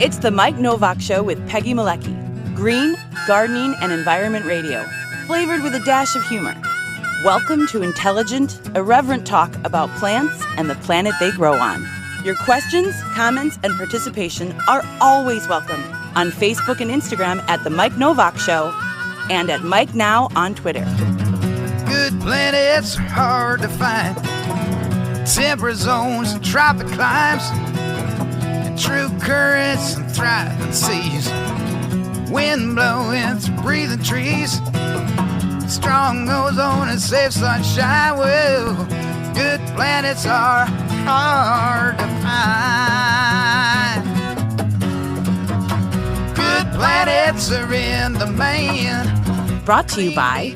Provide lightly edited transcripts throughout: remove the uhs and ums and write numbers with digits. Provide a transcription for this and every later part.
It's the Mike Nowak Show with Peggy Malecki. Green, gardening, and environment radio, flavored with a dash of humor. Welcome to intelligent, irreverent talk about plants and the planet they grow on. Your questions, comments, and participation are always welcome on Facebook and Instagram at The Mike Nowak Show and at Mike Now on Twitter. Good planets are hard to find. Temperate zones and tropic climes. And true currents and thriving seas. Wind blowing through breathing trees. Strong ozone and safe sunshine. Well, good planets are hard to find. Good planets are in demand. Brought to you by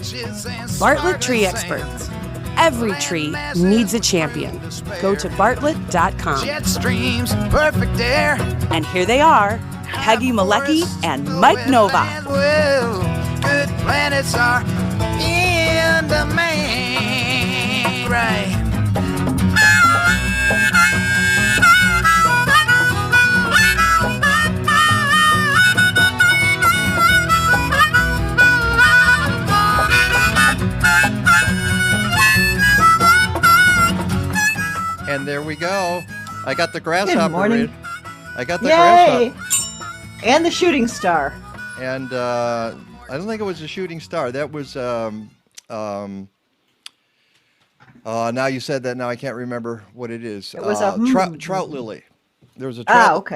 Bartlett Tree Experts. Every tree needs a champion. Go to bartlett.com. Jet streams, perfect air. And here they are, Peggy Malecki and Mike Nowak. Well, good planets are in demand. Right. And there we go. I got the grasshopper. Good morning. I got the Yay! grasshopper. And the shooting star. And I don't think it was a shooting star. That was now you said that. Now I can't remember what it is. It was trout lily. There was a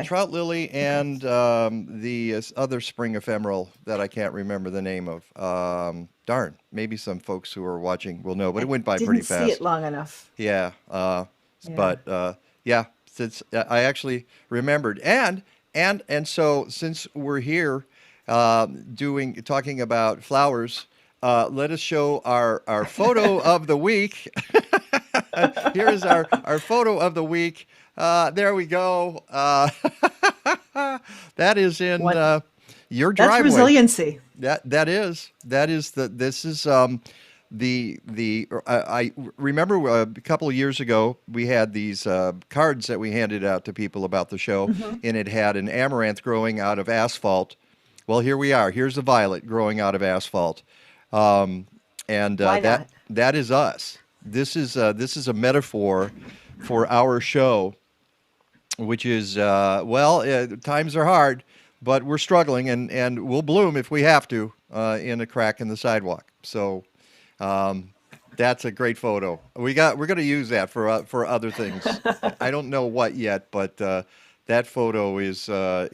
trout lily and the other spring ephemeral that I can't remember the name of. Darn, maybe some folks who are watching will know, but it went by pretty fast. Didn't see it long enough. Yeah. But since I actually remembered, and so since we're here talking about flowers, let us show our photo of the week. Here is our photo of the week. There we go. That is in your driveway. That's resiliency. I remember a couple of years ago we had these cards that we handed out to people about the show, and it had an amaranth growing out of asphalt. Well, here we are. Here's a violet growing out of asphalt, that is us. This is a metaphor for our show, which is times are hard, but we're struggling, and we'll bloom if we have to in a crack in the sidewalk. So. That's a great photo. We're going to use that for other things. I don't know what yet, but that photo is a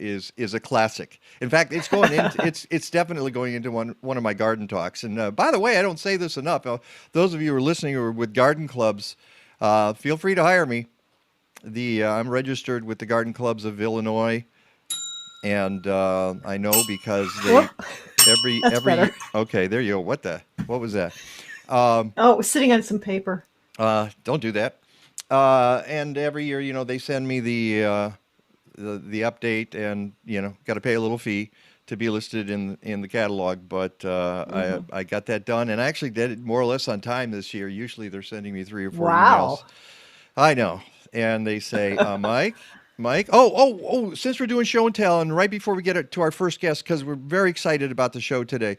classic. In fact, it's going it's definitely going into one of my garden talks. And by the way, I don't say this enough. Those of you who are listening who are with garden clubs, feel free to hire me. I'm registered with the Garden Clubs of Illinois, and I know because they. Every okay, there you go. What was that? It was sitting on some paper. Don't do that. And every year, they send me the update, and got to pay a little fee to be listed in the catalog. But I got that done, and I actually did it more or less on time this year. Usually they're sending me 3 or 4 emails. I know, and they say, Mike. Since we're doing show and tell, and right before we get to our first guest, because we're very excited about the show today,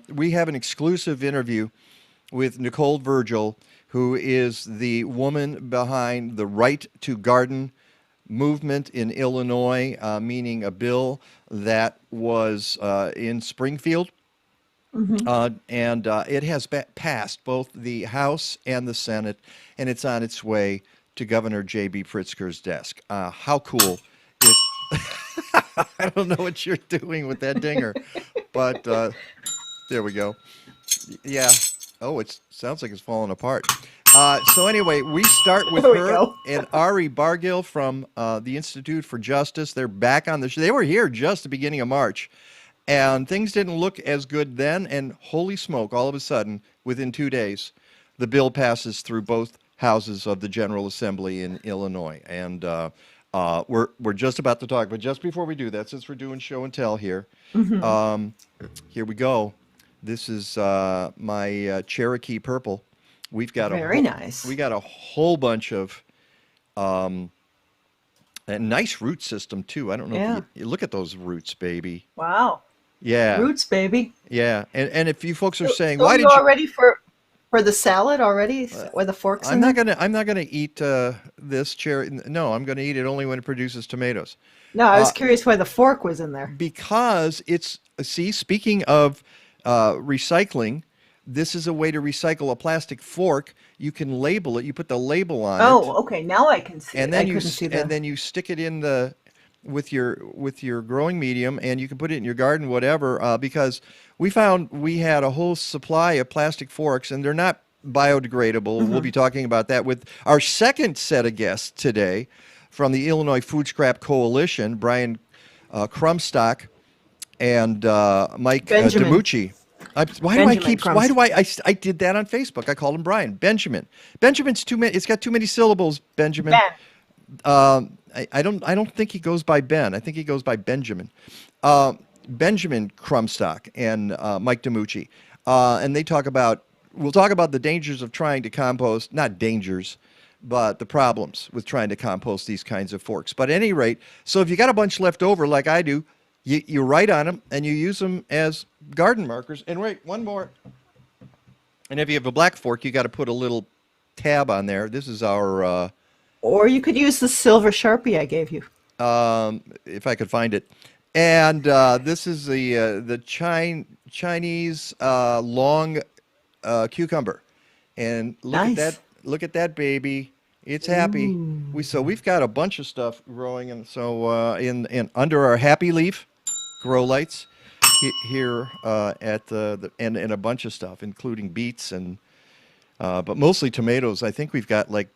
we have an exclusive interview with Nicole Virgil, who is the woman behind the Right to Garden movement in Illinois, meaning a bill that was in Springfield. And it has passed both the House and the Senate, and it's on its way to Governor J.B. Pritzker's desk. How cool is... I don't know what you're doing with that dinger, but there we go. Yeah. Oh, it sounds like it's falling apart. So anyway, we start with her and Ari Bargil from the Institute for Justice. They're back on the show. They were here just the beginning of March, and things didn't look as good then, and holy smoke, all of a sudden, within 2 days, the bill passes through both houses of the General Assembly in Illinois. And we're just about to talk, but just before we do that, since we're doing show and tell here, here we go. This is my Cherokee purple. We've got very nice. We got a whole bunch of A nice root system too. I don't know if Yeah. you look at those roots, baby. Wow. Yeah, Roots, baby. yeah. And if you folks are saying, So why you did you? all ready for the salad already? With the forks in there? I'm not gonna eat this cherry. No, I'm gonna eat it only when it produces tomatoes. No, I was Uh, curious why the fork was in there. because it's see, speaking of recycling, this is a way to recycle a plastic fork. You can label it. You put the label on it, Oh, okay. Now I can see and it. I then couldn't see and the. then you stick it in the with your growing medium, and you can put it in your garden, whatever. Because we found we had a whole supply of plastic forks, and they're not biodegradable. We'll be talking about that with our second set of guests today from the Illinois Food Scrap Coalition, Brian Krumstok and Mike Benjamin. Dimucci. Why do I Benjamin keep? Why do Krumstok. I did that on Facebook? I called him Brian Benjamin. Benjamin's too many. It's got too many syllables. Benjamin. Ben. I don't think he goes by Ben. I think he goes by Benjamin. Benjamin Krumstok and Mike Dimucci, and they talk about. We'll talk about the dangers of trying to compost. Not dangers, but the problems with trying to compost these kinds of forks. But at any rate, so if you got a bunch left over, like I do, you write on them and you use them as garden markers. And wait, one more. And if you have a black fork, you got to put a little tab on there. This is our. Or you could use the silver Sharpie I gave you. If I could find it. And this is the Chinese long cucumber. And look at Nice. that! Look at that baby. It's happy. We've got a bunch of stuff growing, and so in under our happy leaf grow lights here at and a bunch of stuff, including beets and. But mostly tomatoes. I think we've got like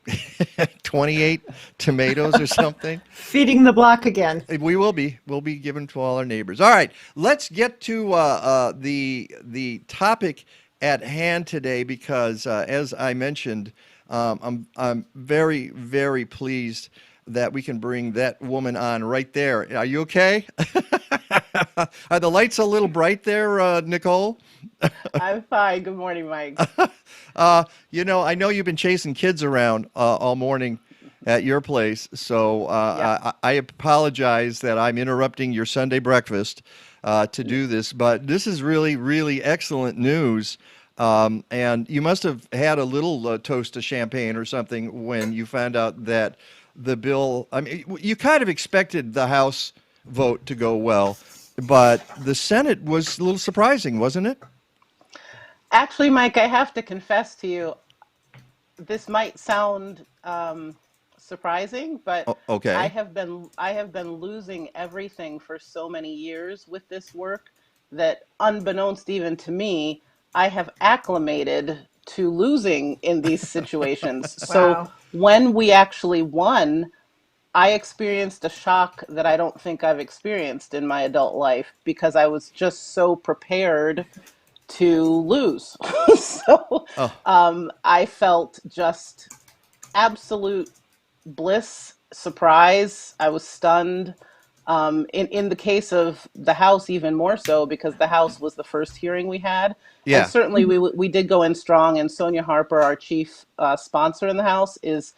28 tomatoes or something. Feeding the block again. We'll be giving to all our neighbors. All right, let's get to the topic at hand today because, as I mentioned, I'm very very pleased that we can bring that woman on right there. Are you okay? Are the lights a little bright there, Nicole? I'm fine. Good morning, Mike. I know you've been chasing kids around all morning at your place, so Yeah. I apologize that I'm interrupting your Sunday breakfast to do this, but this is really, really excellent news. And you must have had a little toast of champagne or something when you found out that the bill, I mean, you kind of expected the House vote to go well, but the Senate was a little surprising, wasn't it? Actually, Mike, I have to confess to you, this might sound surprising, but Okay. I have been losing everything for so many years with this work that unbeknownst even to me, I have acclimated to losing in these situations. So Wow. when we actually won, I experienced a shock that I don't think I've experienced in my adult life because I was just so prepared to lose. So Oh, I felt just absolute bliss, surprise. I was stunned. In the case of the House, even more so because the House was the first hearing we had, and yeah. certainly we did go in strong. And Sonia Harper, our chief sponsor in the House, is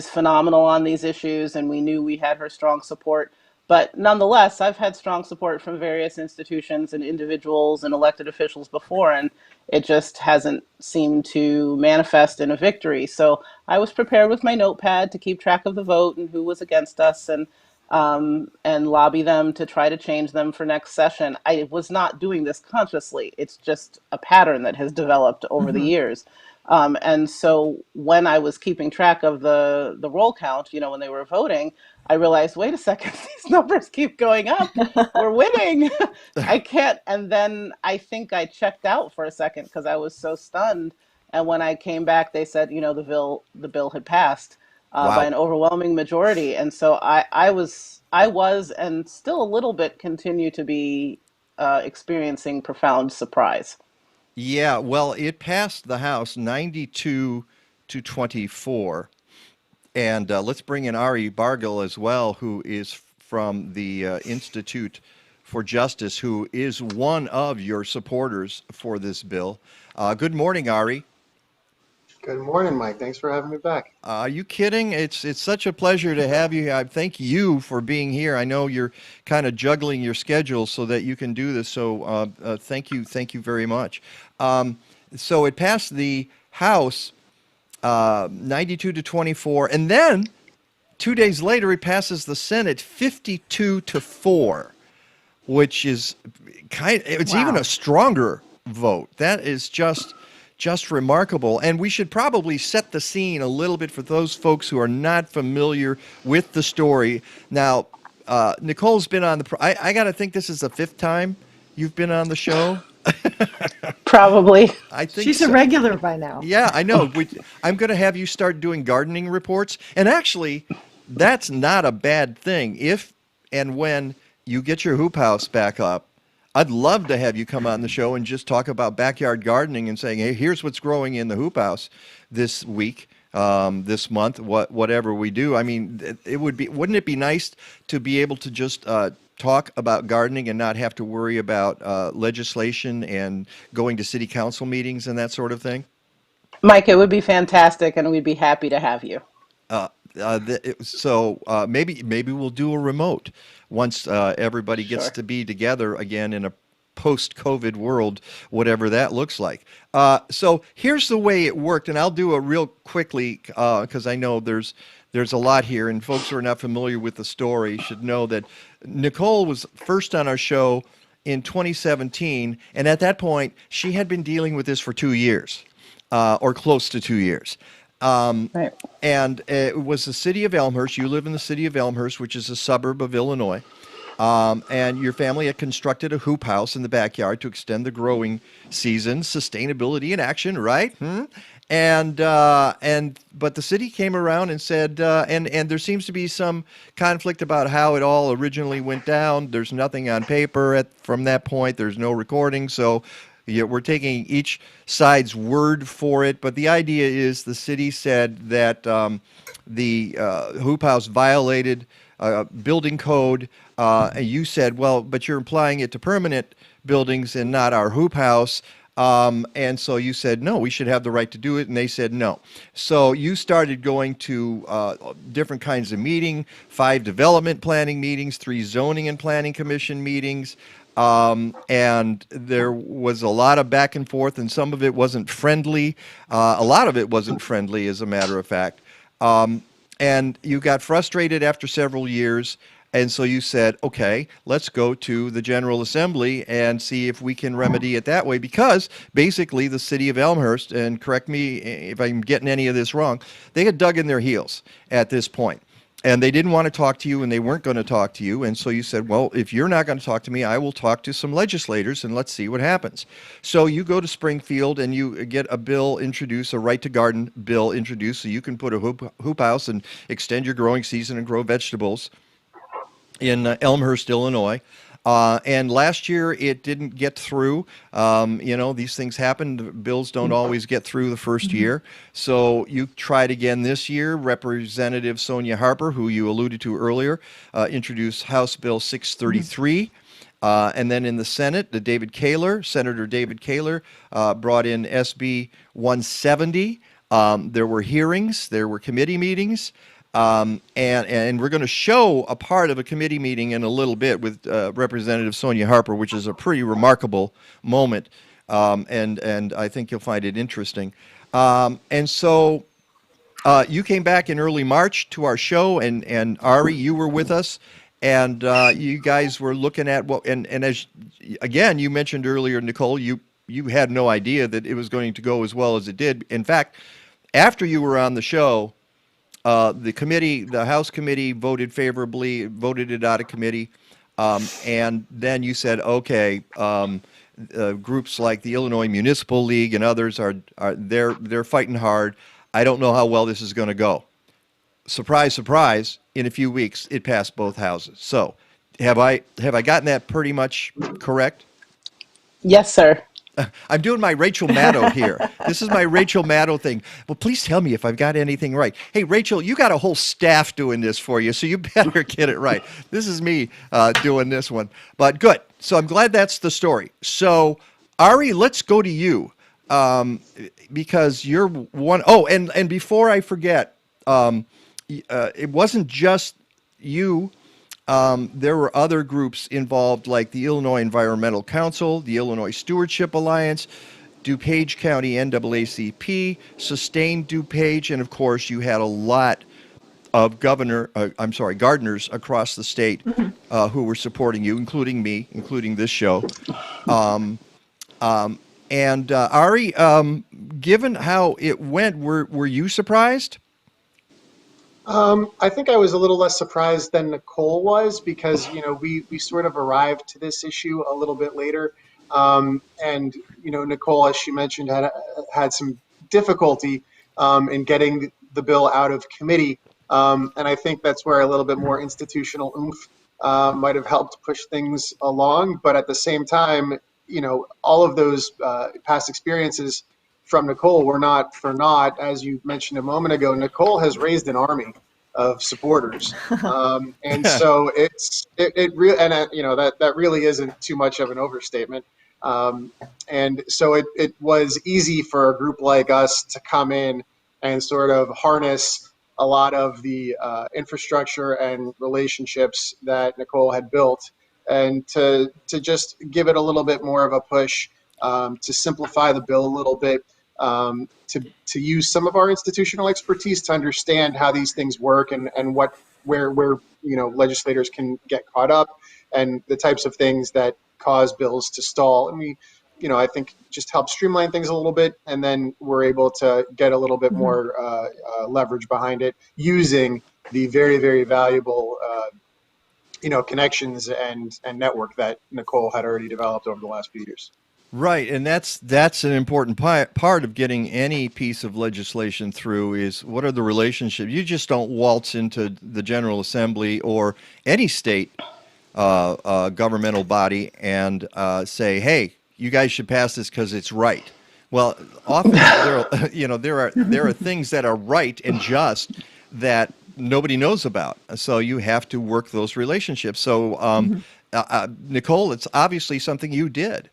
phenomenal on these issues, and we knew we had her strong support. But nonetheless, I've had strong support from various institutions and individuals and elected officials before, and it just hasn't seemed to manifest in a victory. So I was prepared with my notepad to keep track of the vote and who was against us, and lobby them to try to change them for next session. I was not doing this consciously. It's just a pattern that has developed over the years. And so when I was keeping track of the roll count, when they were voting, I realized, wait a second, these numbers keep going up. We're winning. I can't. And then I think I checked out for a second because I was so stunned. And when I came back, they said, the bill had passed by Wow. an overwhelming majority. And so I was, and still a little bit continue to be experiencing profound surprise. Yeah, well, it passed the House 92 to 24. And let's bring in Ari Bargil as well, who is from the Institute for Justice, who is one of your supporters for this bill. Good morning, Ari. Good morning, Mike. Thanks for having me back. Are you kidding? It's such a pleasure to have you. I thank you for being here. I know you're kind of juggling your schedule so that you can do this. So thank you very much. So it passed the House 92 to 24, and then 2 days later it passes the Senate 52 to 4, which is it's Wow. even a stronger vote. That is just remarkable. And we should probably set the scene a little bit for those folks who are not familiar with the story. Now, Nicole's been on I got to think this is the 5th time you've been on the show. Probably. I think She's a so. regular by now. Yeah, I know. I'm going to have you start doing gardening reports. And actually, that's not a bad thing. If and when you get your hoop house back up, I'd love to have you come on the show and just talk about backyard gardening and saying, hey, here's what's growing in the hoop house this week, this month, whatever we do. I mean, wouldn't it be nice to be able to just talk about gardening and not have to worry about legislation and going to city council meetings and that sort of thing? Mike, it would be fantastic, and we'd be happy to have you. Maybe we'll do a remote once everybody gets Sure. to be together again in a post-COVID world, whatever that looks like. So here's the way it worked, and I'll do it real quickly because I know there's a lot here, and folks who are not familiar with the story should know that Nicole was first on our show in 2017, and at that point, she had been dealing with this for 2 years, or close to 2 years. Right. And it was the city of Elmhurst. You live in the city of Elmhurst, which is a suburb of Illinois. And your family had constructed a hoop house in the backyard to extend the growing season, sustainability in action, right? But the city came around and said, and there seems to be some conflict about how it all originally went down. There's nothing on paper from that point. There's no recording. So we're taking each side's word for it, but the idea is the city said that the hoop house violated building code. And you said, well, but you're applying it to permanent buildings and not our hoop house. And so you said, no, we should have the right to do it. And they said, no. So you started going to different kinds of meeting, 5 development planning meetings, 3 zoning and planning commission meetings. And there was a lot of back and forth, and some of it wasn't friendly. A lot of it wasn't friendly, as a matter of fact. And you got frustrated after several years, and so you said, okay, let's go to the General Assembly and see if we can remedy it that way, because basically the city of Elmhurst, and correct me if I'm getting any of this wrong, they had dug in their heels at this point. And they didn't want to talk to you, and they weren't going to talk to you. And so you said, well, if you're not going to talk to me, I will talk to some legislators, and let's see what happens. So you go to Springfield, and you get a bill introduced, a right to garden bill introduced, so you can put a hoop house and extend your growing season and grow vegetables in Elmhurst, Illinois. And last year it didn't get through. These things happen. Bills don't always get through the first year. So you tried again this year. Representative Sonia Harper, who you alluded to earlier, introduced House Bill 633. And then in the Senate, Senator David Kaler, brought in SB 170. There were hearings. There were committee meetings. And we're going to show a part of a committee meeting in a little bit with Representative Sonia Harper, which is a pretty remarkable moment, and I think you'll find it interesting. And so you came back in early March to our show, and Ari, you were with us, and you guys were looking at and as again you mentioned earlier, Nicole, you had no idea that it was going to go as well as it did. In fact, after you were on the show, the House committee voted favorably, voted it out of committee, and then you said, okay, groups like the Illinois Municipal League and others they're fighting hard. I don't know how well this is going to go. Surprise, surprise! In a few weeks, it passed both houses. So, have I gotten that pretty much correct? Yes, sir. I'm doing my Rachel Maddow here. This is my Rachel Maddow thing. Well, please tell me if I've got anything right. Hey, Rachel, you got a whole staff doing this for you, so you better get it right. This is me doing this one. But good. So I'm glad that's the story. So, Ari, let's go to you. because you're one. Oh, and before I forget, it wasn't just you. There were other groups involved, like the Illinois Environmental Council, the Illinois Stewardship Alliance, DuPage County NAACP, Sustain DuPage, and of course you had a lot of gardeners across the state who were supporting you, including me, including this show. And Ari, given how it went, were you surprised? I think I was a little less surprised than Nicole was because, we sort of arrived to this issue a little bit later. And, Nicole, as she mentioned, had some difficulty in getting the bill out of committee. And I think that's where a little bit more institutional oomph might have helped push things along. But at the same time, all of those past experiences from Nicole were not for naught. As you mentioned a moment ago, Nicole has raised an army of supporters, and so that really isn't too much of an overstatement. And so it was easy for a group like us to come in and sort of harness a lot of the infrastructure and relationships that Nicole had built, and to just give it a little bit more of a push, to simplify the bill a little bit, to use some of our institutional expertise to understand how these things work and where legislators can get caught up, and the types of things that cause bills to stall. And we, I think just help streamline things a little bit, and then we're able to get a little bit more leverage behind it using the very, very valuable connections and network that Nicole had already developed over the last few years. Right, and that's an important part of getting any piece of legislation through is what are the relationships. You just don't waltz into the General Assembly or any state governmental body and say, "Hey, you guys should pass this because it's right." Well, often there are things that are right and just that nobody knows about. So you have to work those relationships. So, Nicole, it's obviously something you did.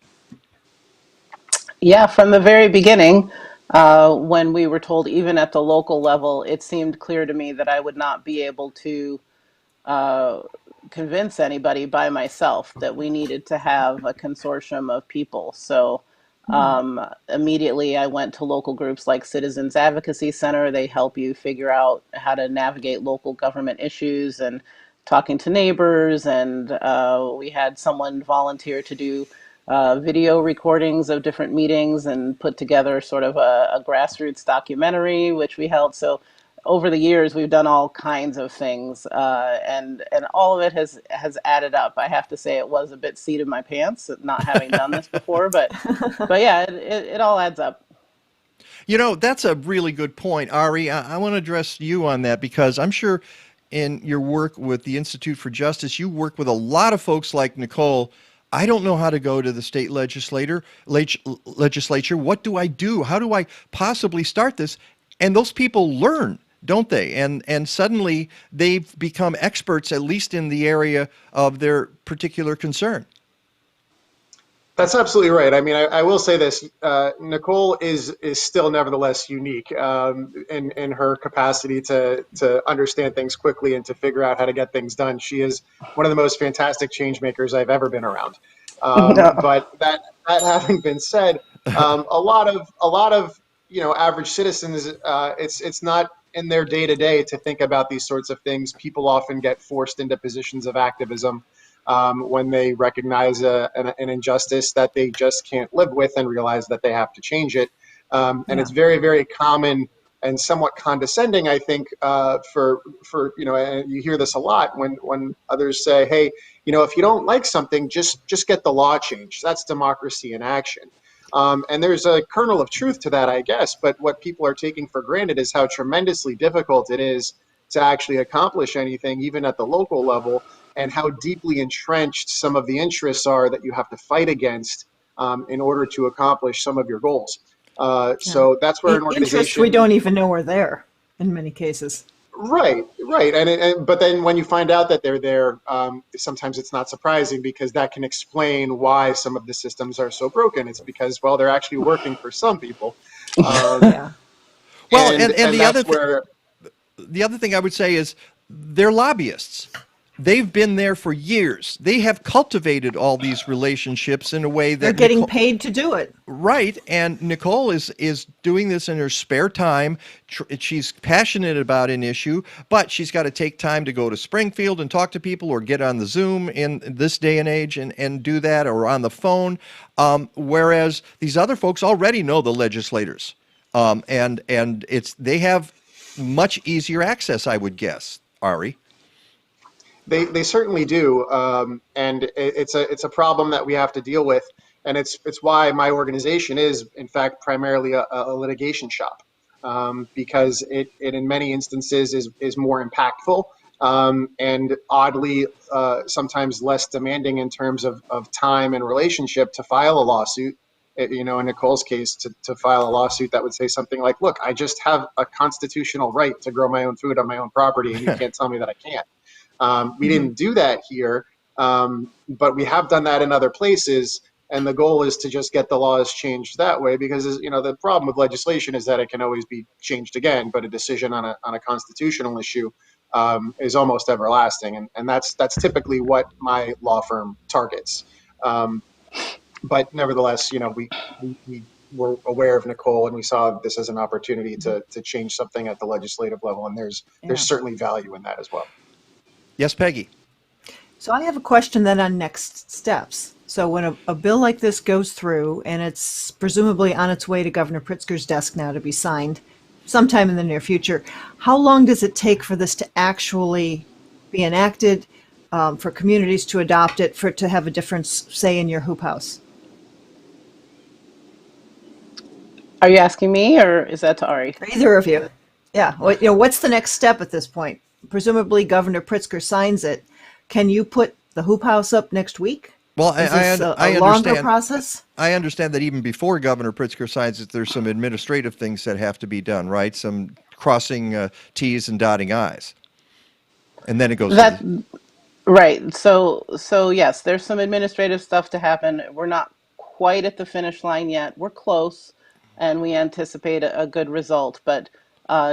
Yeah, from the very beginning, when we were told, even at the local level, it seemed clear to me that I would not be able to convince anybody by myself, that we needed to have a consortium of people. So immediately I went to local groups like Citizens Advocacy Center. They help you figure out how to navigate local government issues and talking to neighbors. And we had someone volunteer to do video recordings of different meetings and put together sort of a grassroots documentary, which we held. So over the years, we've done all kinds of things, and all of it has added up. I have to say, it was a bit seat of my pants not having done this before, but yeah, it all adds up. That's a really good point, Ari. I want to address you on that because I'm sure in your work with the Institute for Justice, you work with a lot of folks like Nicole. I don't know how to go to the state legislature. What do I do? How do I possibly start this? And those people learn, don't they? And suddenly they've become experts, at least in the area of their particular concern. That's absolutely right. I mean, I will say this: Nicole is still nevertheless unique in her capacity to understand things quickly and to figure out how to get things done. She is one of the most fantastic change makers I've ever been around. But that having been said, a lot of average citizens, it's not in their day to day to think about these sorts of things. People often get forced into positions of activism when they recognize an injustice that they just can't live with and realize that they have to change it. And it's very, very common and somewhat condescending, I think, for and you hear this a lot when others say, hey, if you don't like something, just get the law changed. That's democracy in action. And there's a kernel of truth to that, I guess. But what people are taking for granted is how tremendously difficult it is to actually accomplish anything, even at the local level, and how deeply entrenched some of the interests are that you have to fight against in order to accomplish some of your goals. So that's where an organization... Interests we don't even know are there in many cases. Right, right, but then when you find out that they're there, sometimes it's not surprising because that can explain why some of the systems are so broken. It's because, well, they're actually working for some people, um, Yeah. Well, and and that's where. the other thing I would say is they're lobbyists. They've been there for years. They have cultivated all these relationships in a way They're that getting paid to do it. right, and Nicole is doing this in her spare time. She's passionate about an issue, but she's got to take time to go to Springfield and talk to people or get on the Zoom in this day and age and do that, or on the phone. Whereas these other folks already know the legislators, and they have much easier access, I would guess, Ari. They certainly do, and it's a problem that we have to deal with, and it's why my organization is in fact primarily a litigation shop, because it in many instances is more impactful, and oddly sometimes less demanding in terms of time and relationship to file a lawsuit. In Nicole's case, to file a lawsuit that would say something like, "Look, I just have a constitutional right to grow my own food on my own property, and you can't tell me that I can't." We didn't do that here, but we have done that in other places. And the goal is to just get the laws changed that way, because the problem with legislation is that it can always be changed again. But a decision on a constitutional issue is almost everlasting, and that's typically what my law firm targets. But nevertheless, we were aware of Nicole, and we saw this as an opportunity to change something at the legislative level, and there's certainly value in that as well. Yes, Peggy. So I have a question then on next steps. So when a bill like this goes through, and it's presumably on its way to Governor Pritzker's desk now to be signed sometime in the near future, how long does it take for this to actually be enacted, for communities to adopt it, for it to have a difference, say, in your hoop house? Are you asking me, or is that to Ari? Or either of you. Yeah. What's the next step at this point? Presumably Governor Pritzker signs it. Can you put the hoop house up next week? Well, Is I this a understand. longer process? I understand that even before Governor Pritzker signs it, there's some administrative things that have to be done, right? Some crossing T's and dotting I's, and then it goes. Right. So yes, there's some administrative stuff to happen. We're not quite at the finish line yet. We're close, and we anticipate a good result. But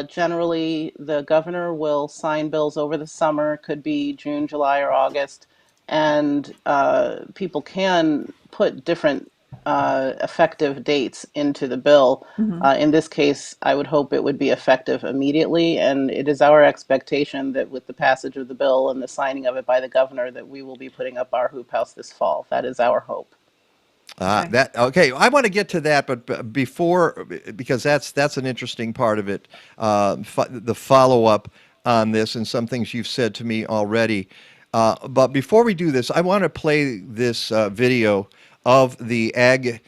generally, the governor will sign bills over the summer. Could be June, July, or August, and people can put different effective dates into the bill. In this case, I would hope it would be effective immediately, and it is our expectation that with the passage of the bill and the signing of it by the governor, that we will be putting up our hoop house this fall. That is our hope. Okay. I want to get to that, but before, because that's an interesting part of it, the follow up on this and some things you've said to me already. But before we do this, I want to play this video of the Ag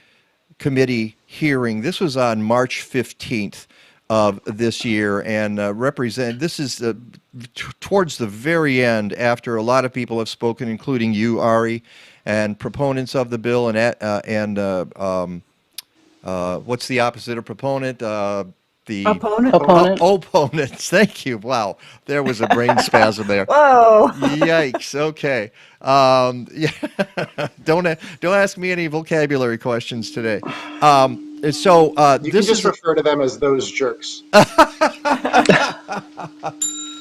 Committee hearing. This was on March 15th of this year, and this is towards the very end, after a lot of people have spoken, including you, Ari, and proponents of the bill, and what's the opposite of proponent? The Opponent? opponents. Thank you. Wow, there was a brain spasm there. Whoa. Yikes. Okay. Yeah. Don't ask me any vocabulary questions today. So You can just refer to them as those jerks.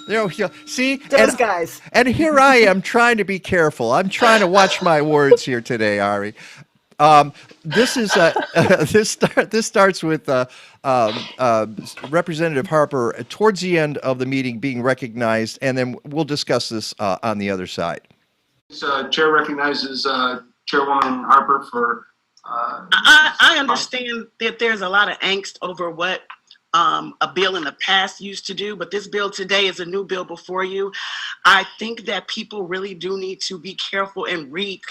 There we go. See, Those guys. And here I am trying to be careful. I'm trying to watch my words here today, Ari. This is this starts with Representative Harper towards the end of the meeting being recognized, and then we'll discuss this on the other side. Chair recognizes Chairwoman Harper for. I understand that there's a lot of angst over what a bill in the past used to do, but this bill today is a new bill before you. I think that people really do need to be careful and read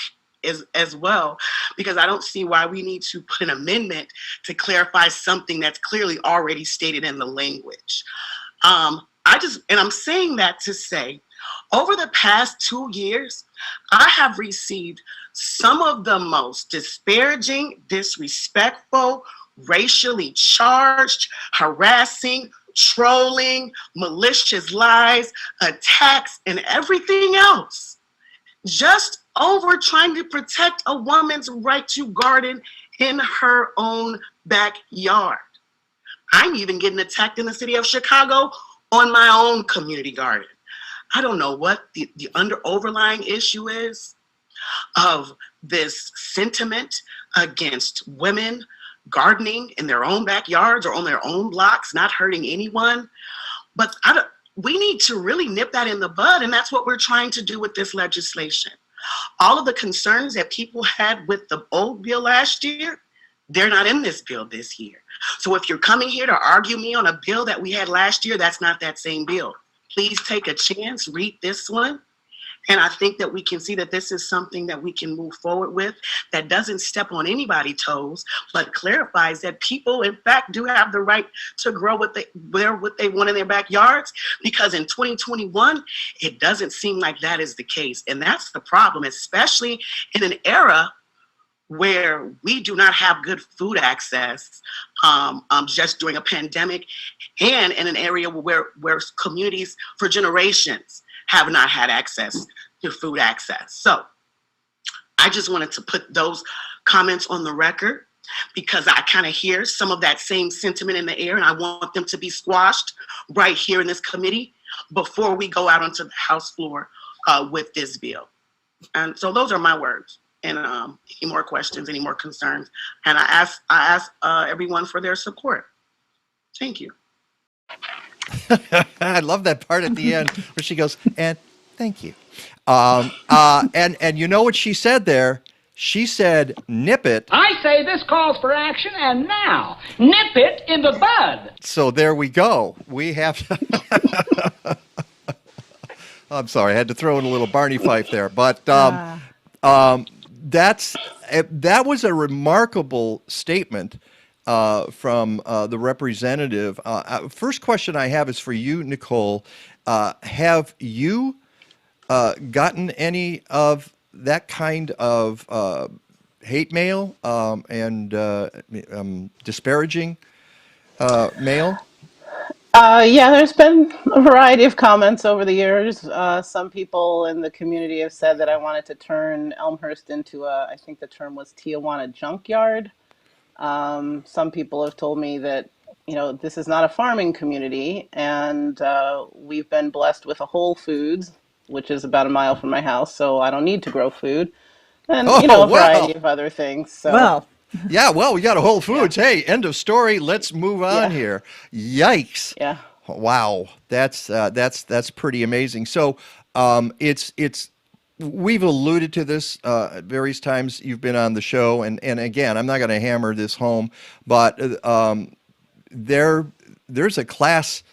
as well, because I don't see why we need to put an amendment to clarify something that's clearly already stated in the language. I'm saying that to say, over the past 2 years, I have received some of the most disparaging, disrespectful, racially charged, harassing, trolling, malicious lies, attacks, and everything else, just over trying to protect a woman's right to garden in her own backyard. I'm even getting attacked in the city of Chicago on my own community garden. I don't know what the overlying issue is of this sentiment against women gardening in their own backyards or on their own blocks, not hurting anyone. But we need to really nip that in the bud, and that's what we're trying to do with this legislation. All of the concerns that people had with the old bill last year, they're not in this bill this year. So if you're coming here to argue me on a bill that we had last year, that's not that same bill. Please take a chance, read this one. And I think that we can see that this is something that we can move forward with that doesn't step on anybody's toes, but clarifies that people, in fact, do have the right to grow what they want in their backyards. Because in 2021, it doesn't seem like that is the case. And that's the problem, especially in an era where we do not have good food access, just during a pandemic, and in an area where communities for generations have not had access to food access. So I just wanted to put those comments on the record because I kind of hear some of that same sentiment in the air, and I want them to be squashed right here in this committee before we go out onto the House floor with this bill. And so those are my words. And any more questions, any more concerns? And I ask everyone for their support. Thank you. I love that part at the end where she goes, and thank you. And you know what she said there? She said, nip it. I say this calls for action, and now, nip it in the bud. So there we go. We have I'm sorry, I had to throw in a little Barney Fife there. But that was a remarkable statement from the representative. First question I have is for you, Nicole. Have you gotten any of that kind of hate mail and disparaging mail? Yeah, there's been a variety of comments over the years. Some people in the community have said that I wanted to turn Elmhurst into I think the term was Tijuana junkyard. Some people have told me that, this is not a farming community, and we've been blessed with a Whole Foods, which is about a mile from my house, so I don't need to grow food, and a variety of other things. So. Well, yeah, well, we got a Whole Foods. Yeah. Hey, end of story. Let's move on here. Yikes! Yeah. Wow, that's pretty amazing. So, we've alluded to this various times you've been on the show, and again, I'm not going to hammer this home, but there's a class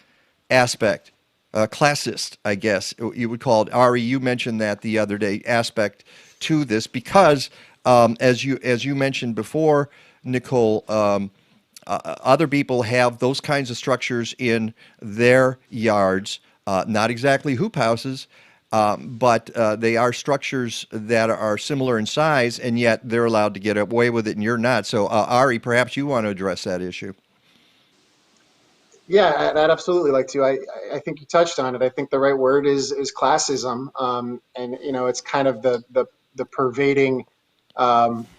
aspect, classist, I guess you would call it. Ari, you mentioned that the other day, aspect to this, because as you mentioned before, Nicole, other people have those kinds of structures in their yards, not exactly hoop houses, but they are structures that are similar in size, and yet they're allowed to get away with it, and you're not. So, Ari, perhaps you want to address that issue. Yeah, I'd absolutely like to. I think you touched on it. I think the right word is classism, and it's kind of the pervading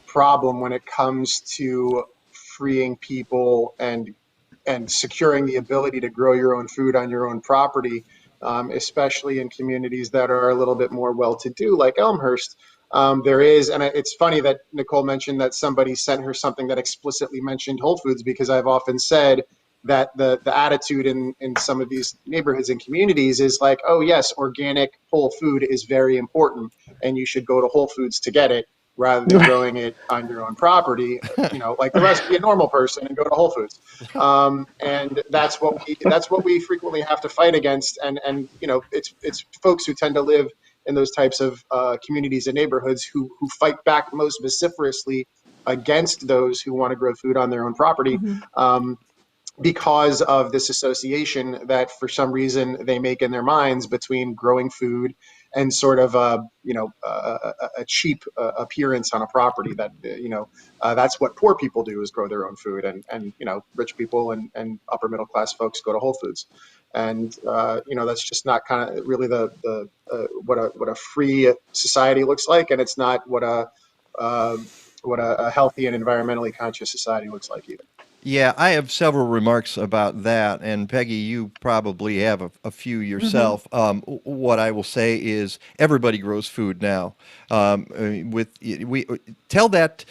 problem when it comes to freeing people and securing the ability to grow your own food on your own property, especially in communities that are a little bit more well-to-do, like Elmhurst. There is, and it's funny that Nicole mentioned that somebody sent her something that explicitly mentioned Whole Foods, because I've often said that the attitude in some of these neighborhoods and communities is like, oh yes, organic whole food is very important, and you should go to Whole Foods to get it rather than growing it on your own property, like the rest of a normal person, and go to Whole Foods. And that's what we frequently have to fight against. And it's folks who tend to live in those types of communities and neighborhoods who fight back most vociferously against those who want to grow food on their own property. Mm-hmm. because of this association that for some reason they make in their minds between growing food and sort of a cheap appearance on a property that that's what poor people do, is grow their own food, and rich people and upper middle class folks go to Whole Foods, and that's just not kind of really the what a free society looks like, and it's not what a healthy and environmentally conscious society looks like either. Yeah, I have several remarks about that, and Peggy, you probably have a few yourself. What I will say is everybody grows food now. We tell that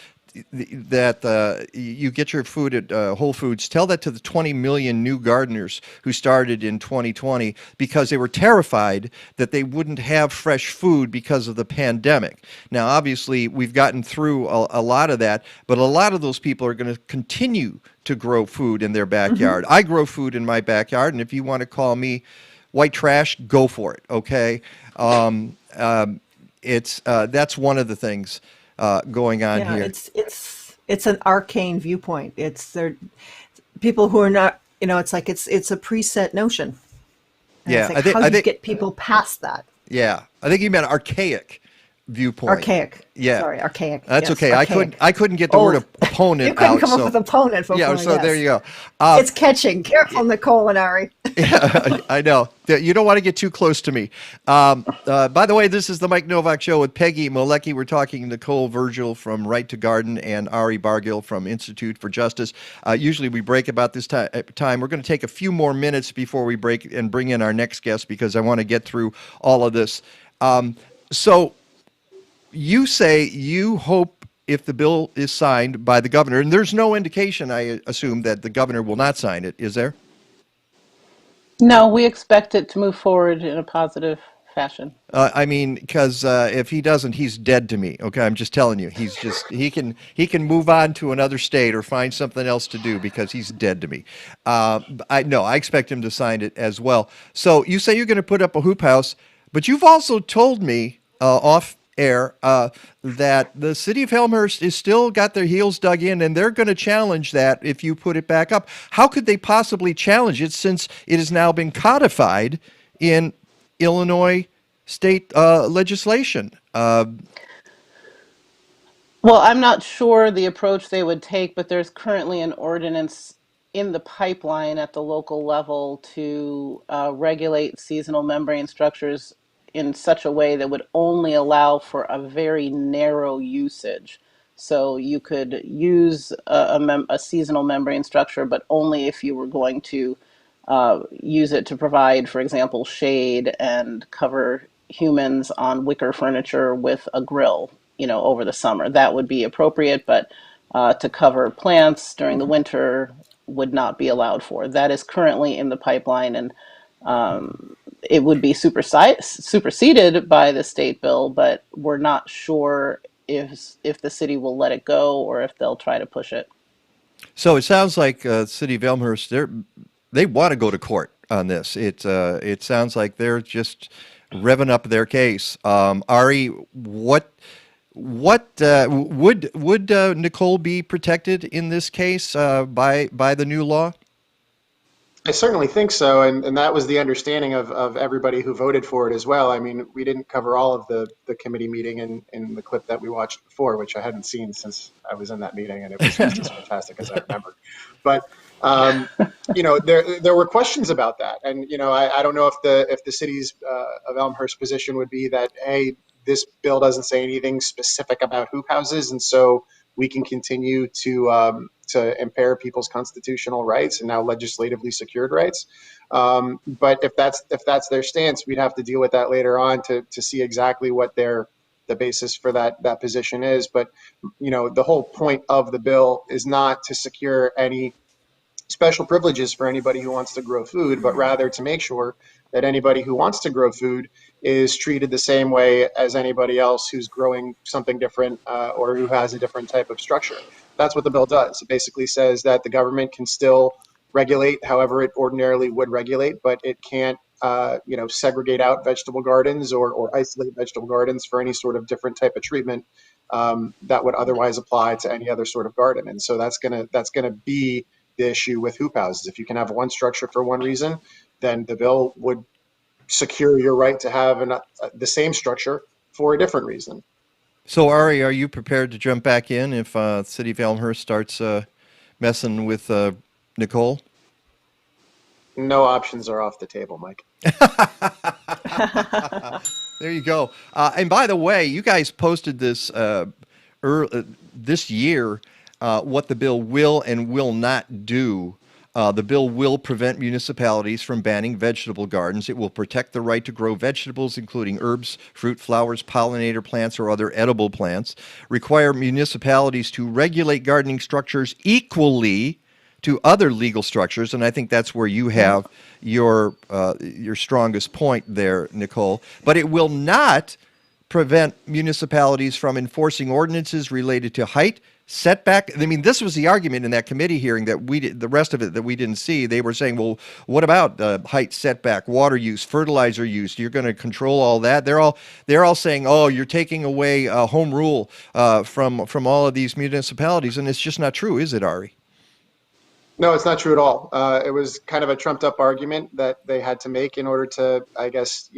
you get your food at Whole Foods. Tell that to the 20 million new gardeners who started in 2020 because they were terrified that they wouldn't have fresh food because of the pandemic. Now, obviously, we've gotten through a lot of that, but a lot of those people are going to continue to grow food in their backyard. I grow food in my backyard, and if you want to call me white trash, go for it. Okay, that's one of the things going on here. It's an arcane viewpoint. It's there people who are not, it's like it's a preset notion. And Yeah, it's like how do you get people past that? Yeah, I think you meant archaic viewpoint. Archaic. Yeah, Sorry, archaic. That's Yes, okay. archaic. I couldn't get the word opponent You couldn't out. come up with opponent before. Yeah, so yes. there you go. It's catching. Careful, Nicole and Ari. Yeah, I know. You don't want to get too close to me. By the way, this is the Mike Nowak Show with Peggy Malecki. We're talking Nicole Virgil from Right to Garden and Ari Bargil from Institute for Justice. Usually we break about this time. We're going to take a few more minutes before we break and bring in our next guest because I want to get through all of this. So you say you hope if the bill is signed by the governor, and there's no indication, I assume, that the governor will not sign it, is there? No, we expect it to move forward in a positive fashion. I mean, because if he doesn't, he's dead to me. Okay, I'm just telling you. He's just he can move on to another state or find something else to do because he's dead to me. I expect him to sign it as well. So you say you're going to put up a hoop house, but you've also told me off air that the city of Elmhurst is still got their heels dug in and they're going to challenge that if you put it back up. How could they possibly challenge it since it has now been codified in Illinois state legislation? Well, I'm not sure the approach they would take, but there's currently an ordinance in the pipeline at the local level to regulate seasonal membrane structures in such a way that would only allow for a very narrow usage. So you could use a seasonal membrane structure, but only if you were going to use it to provide, for example, shade and cover humans on wicker furniture with a grill, over the summer. That would be appropriate, but to cover plants during the winter would not be allowed for. That is currently in the pipeline, and it would be superseded by the state bill, but we're not sure if the city will let it go or if they'll try to push it. So it sounds like city of Elmhurst, they want to go to court on this. It sounds like they're just revving up their case. Ari, what would Nicole be protected in this case by the new law? I certainly think so, and that was the understanding of everybody who voted for it as well. I mean, we didn't cover all of the committee meeting in the clip that we watched before, which I hadn't seen since I was in that meeting, and it was just as fantastic as I remember. But there were questions about that, and I don't know if the city's of Elmhurst position would be that, hey, this bill doesn't say anything specific about hoop houses, and so we can continue to impair people's constitutional rights and now legislatively secured rights. But if that's their stance, we'd have to deal with that later on to see exactly what the basis for that position is. But the whole point of the bill is not to secure any special privileges for anybody who wants to grow food, but rather to make sure that anybody who wants to grow food is treated the same way as anybody else who's growing something different or who has a different type of structure. That's what the bill does. It basically says that the government can still regulate however it ordinarily would regulate, but it can't segregate out vegetable gardens or isolate vegetable gardens for any sort of different type of treatment that would otherwise apply to any other sort of garden. And so that's gonna be the issue with hoop houses. If you can have one structure for one reason, then the bill would secure your right to have the same structure for a different reason. So, Ari, are you prepared to jump back in if City of Elmhurst starts messing with Nicole? No options are off the table, Mike. There you go. And by the way, you guys posted this this year, what the bill will and will not do. The bill will prevent municipalities from banning vegetable gardens. It will protect the right to grow vegetables, including herbs, fruit, flowers, pollinator plants, or other edible plants. Require municipalities to regulate gardening structures equally to other legal structures, and I think that's where you have your strongest point there, Nicole. But it will not prevent municipalities from enforcing ordinances related to height, setback. I mean, this was the argument in that committee hearing that the rest of it that we didn't see. They were saying, well, what about height, setback, water use, fertilizer use? You're going to control all that. They're all saying, oh, you're taking away home rule from all of these municipalities, and it's just not true, is it, Ari? No, it's not true at all. It was kind of a trumped up argument that they had to make in order to, I guess,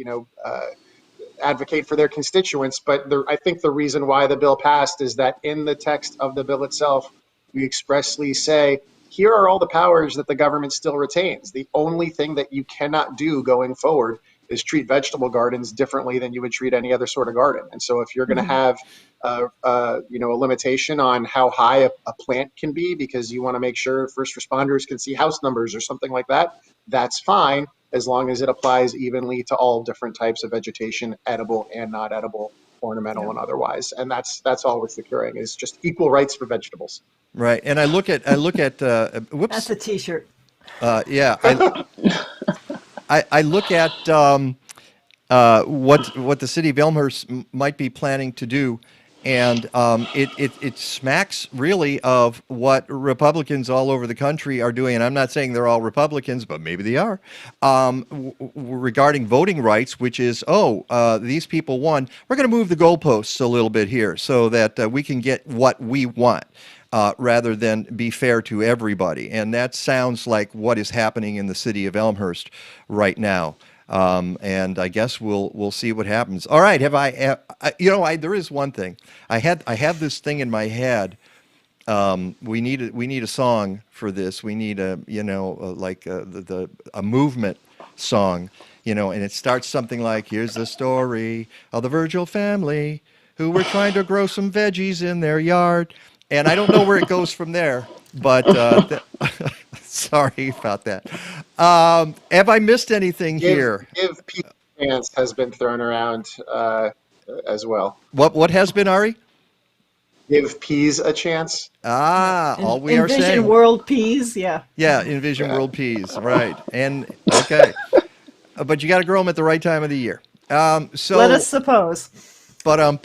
advocate for their constituents. But I think the reason why the bill passed is that in the text of the bill itself, we expressly say, here are all the powers that the government still retains. The only thing that you cannot do going forward is treat vegetable gardens differently than you would treat any other sort of garden. And so if you're going to have a limitation on how high a plant can be because you want to make sure first responders can see house numbers or something like that, that's fine, as long as it applies evenly to all different types of vegetation, edible and not edible, ornamental and otherwise. And that's all we're securing, is just equal rights for vegetables. Right. And I look at whoops. That's a T-shirt. Yeah. I look at what the city of Elmhurst might be planning to do, and it smacks really of what Republicans all over the country are doing. And I'm not saying they're all Republicans, but maybe they are, regarding voting rights, which is, these people won. We're going to move the goalposts a little bit here so that we can get what we want. Rather than be fair to everybody. And that sounds like what is happening in the city of Elmhurst right now. And I guess we'll see what happens. All right, there is one thing. I have this thing in my head. We need a song for this. We need a movement song, and it starts something like, here's the story of the Virgil family who were trying to grow some veggies in their yard. And I don't know where it goes from there, but sorry about that. Have I missed anything here? Give peas a chance has been thrown around as well. What has been, Ari? Give peas a chance. All we are saying. Envision world peas, yeah. Yeah, envision world peas, right. And, okay. But you got to grow them at the right time of the year. So let us suppose. I don't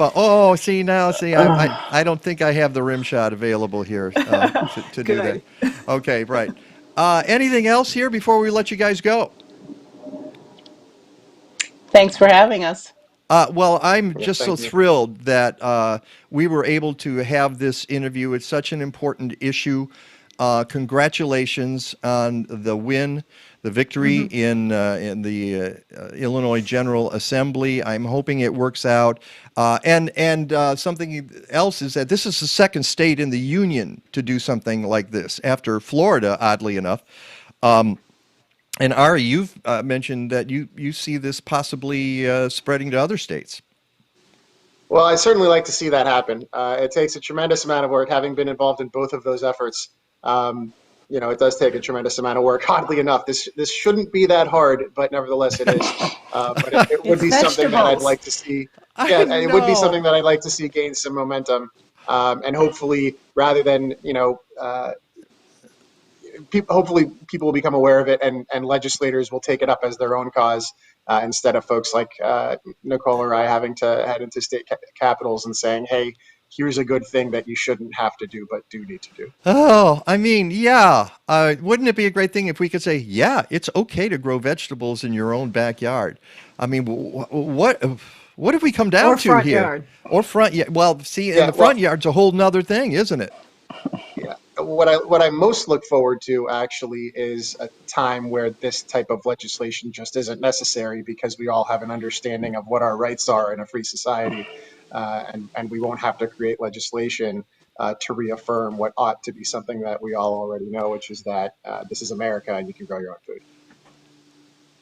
think I have the rim shot available here to do that. Okay, right. Anything else here before we let you guys go? Thanks for having us. Well, I'm just so thrilled that we were able to have this interview. It's such an important issue. Congratulations on the win, the victory in the Illinois General Assembly. I'm hoping it works out. And something else is that this is the second state in the union to do something like this, after Florida, oddly enough. And Ari, you've mentioned that you see this possibly spreading to other states. Well, I certainly like to see that happen. It takes a tremendous amount of work, having been involved in both of those efforts. It does take a tremendous amount of work. Oddly enough, this shouldn't be that hard, but nevertheless it is. But it would be something that I'd like to see. Yeah, it would be something that I'd like to see gain some momentum, and hopefully, rather than hopefully people will become aware of it, and legislators will take it up as their own cause, instead of folks like Nicole or I having to head into state capitals and saying, hey, here's a good thing that you shouldn't have to do, but do need to do. Oh, I mean, yeah. Wouldn't it be a great thing if we could say, yeah, it's okay to grow vegetables in your own backyard? I mean, what have we come down to here? Yard. Or front yard. Well, see, in the front yard's a whole nother thing, isn't it? Yeah. what I most look forward to actually is a time where this type of legislation just isn't necessary, because we all have an understanding of what our rights are in a free society, and we won't have to create legislation to reaffirm what ought to be something that we all already know, which is that this is America and you can grow your own food.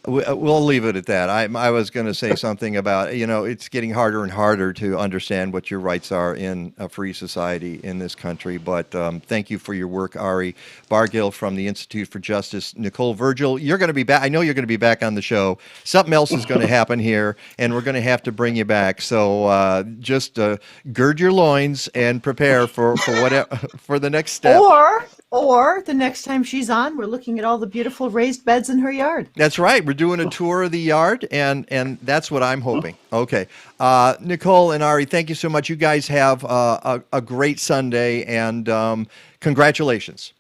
We'll leave it at that. I was going to say something about, it's getting harder and harder to understand what your rights are in a free society in this country. But thank you for your work, Ari Bargil from the Institute for Justice. Nicole Virgil, you're going to be back. I know you're going to be back on the show. Something else is going to happen here, and we're going to have to bring you back. So just gird your loins and prepare for whatever for the next step. Or the next time she's on, we're looking at all the beautiful raised beds in her yard. That's right. We're doing a tour of the yard, and that's what I'm hoping. Okay. Nicole and Ari, thank you so much. You guys have a great Sunday, and congratulations.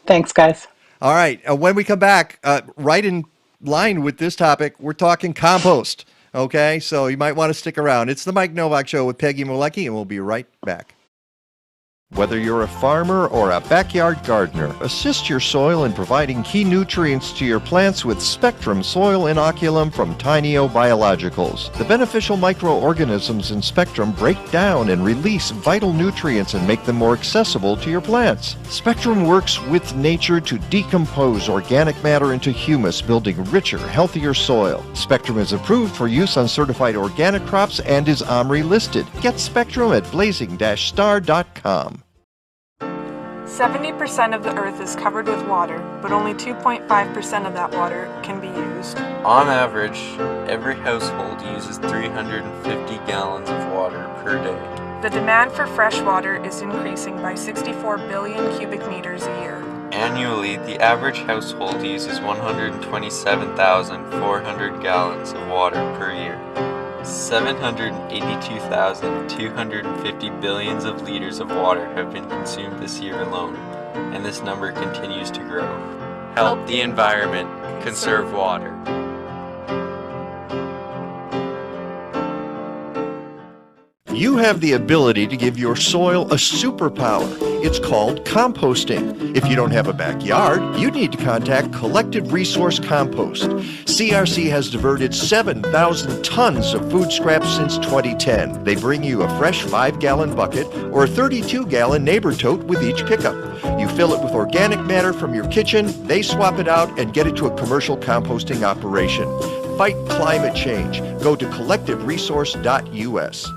Thanks, guys. All right. When we come back, right in line with this topic, we're talking compost. Okay? So you might want to stick around. It's the Mike Nowak Show with Peggy Malecki, and we'll be right back. Whether you're a farmer or a backyard gardener, assist your soil in providing key nutrients to your plants with Spectrum Soil Inoculum from Tineo Biologicals. The beneficial microorganisms in Spectrum break down and release vital nutrients and make them more accessible to your plants. Spectrum works with nature to decompose organic matter into humus, building richer, healthier soil. Spectrum is approved for use on certified organic crops and is OMRI listed. Get Spectrum at blazing-star.com. 70% of the Earth is covered with water, but only 2.5% of that water can be used. On average, every household uses 350 gallons of water per day. The demand for fresh water is increasing by 64 billion cubic meters a year. Annually, the average household uses 127,400 gallons of water per year. 782,250 billions of liters of water have been consumed this year alone, and this number continues to grow. Help the environment, conserve water. You have the ability to give your soil a superpower. It's called composting. If you don't have a backyard, you need to contact Collective Resource Compost. CRC has diverted 7,000 tons of food scraps since 2010. They bring you a fresh 5-gallon bucket or a 32-gallon neighbor tote with each pickup. You fill it with organic matter from your kitchen, they swap it out and get it to a commercial composting operation. Fight climate change. Go to collectiveresource.us.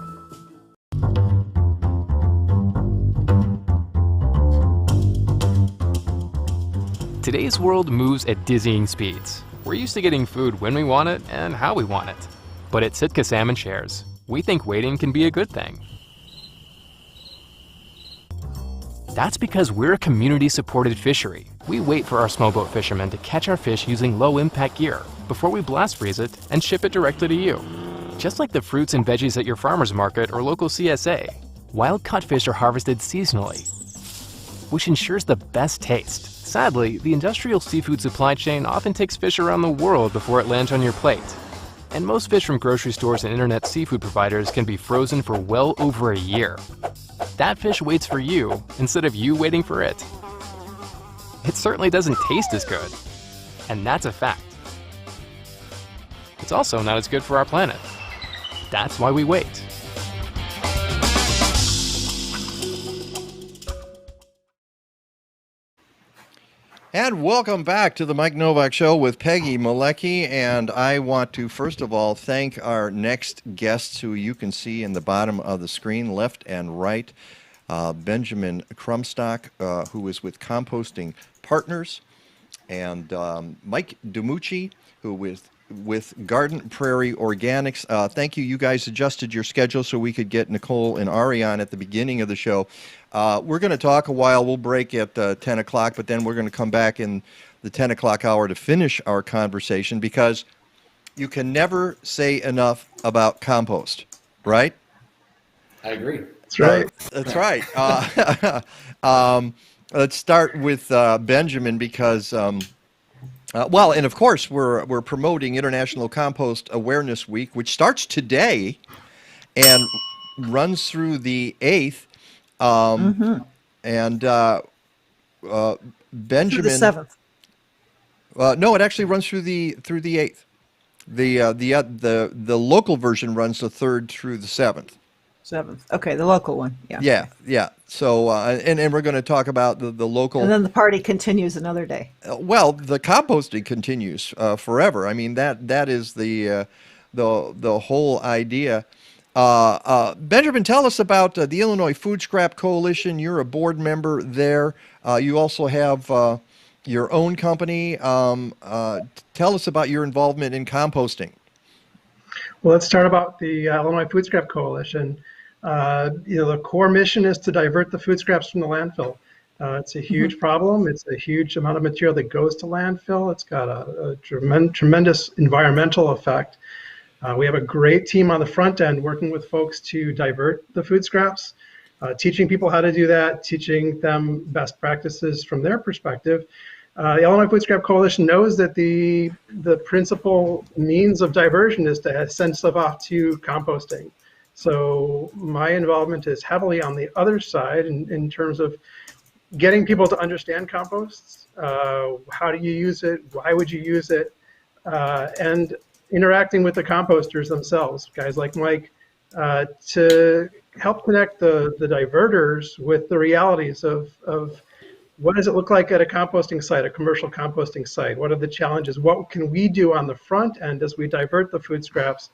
Today's world moves at dizzying speeds. We're used to getting food when we want it and how we want it. But at Sitka Salmon Shares, we think waiting can be a good thing. That's because we're a community-supported fishery. We wait for our smallboat fishermen to catch our fish using low-impact gear before we blast freeze it and ship it directly to you. Just like the fruits and veggies at your farmer's market or local CSA, wild-caught fish are harvested seasonally, which ensures the best taste. Sadly, the industrial seafood supply chain often takes fish around the world before it lands on your plate. And most fish from grocery stores and internet seafood providers can be frozen for well over a year. That fish waits for you instead of you waiting for it. It certainly doesn't taste as good, and that's a fact. It's also not as good for our planet. That's why we wait. And welcome back to the Mike Nowak Show with Peggy Malecki. And I want to, first of all, thank our next guests who you can see in the bottom of the screen, left and right. Benjamim Krumstok, who is with Composting Partners, and Mike Dimucci, who is with Garden Prairie Organics. Thank you. You guys adjusted your schedule so we could get Nicole and Ari on at the beginning of the show. We're going to talk a while. We'll break at 10 o'clock, but then we're going to come back in the 10 o'clock hour to finish our conversation, because you can never say enough about compost, right? I agree. That's right. That's right. Let's start with Benjamin, because well, and of course, we're promoting International Compost Awareness Week, which starts today and runs through the 8th. And Benjamin. Through the 7th. No, it actually runs through the 8th. The local version runs the 3rd through the 7th. 7th. Okay, the local one. Yeah. Yeah. So, and we're going to talk about the local. And then the party continues another day. Well, the composting continues forever. I mean, that is the whole idea. Benjamin, tell us about the Illinois Food Scrap Coalition. You're a board member there. You also have your own company. Tell us about your involvement in composting. Well, let's start about the Illinois Food Scrap Coalition. The core mission is to divert the food scraps from the landfill. It's a huge problem. It's a huge amount of material that goes to landfill. It's got a tremendous environmental effect. We have a great team on the front end working with folks to divert the food scraps, teaching people how to do that, teaching them best practices from their perspective. The Illinois Food Scrap Coalition knows that the principal means of diversion is to send stuff off to composting. So my involvement is heavily on the other side in terms of getting people to understand composts. How do you use it? Why would you use it? And interacting with the composters themselves, guys like Mike, to help connect the diverters with the realities of what does it look like at a composting site, a commercial composting site? What are the challenges? What can we do on the front end as we divert the food scraps,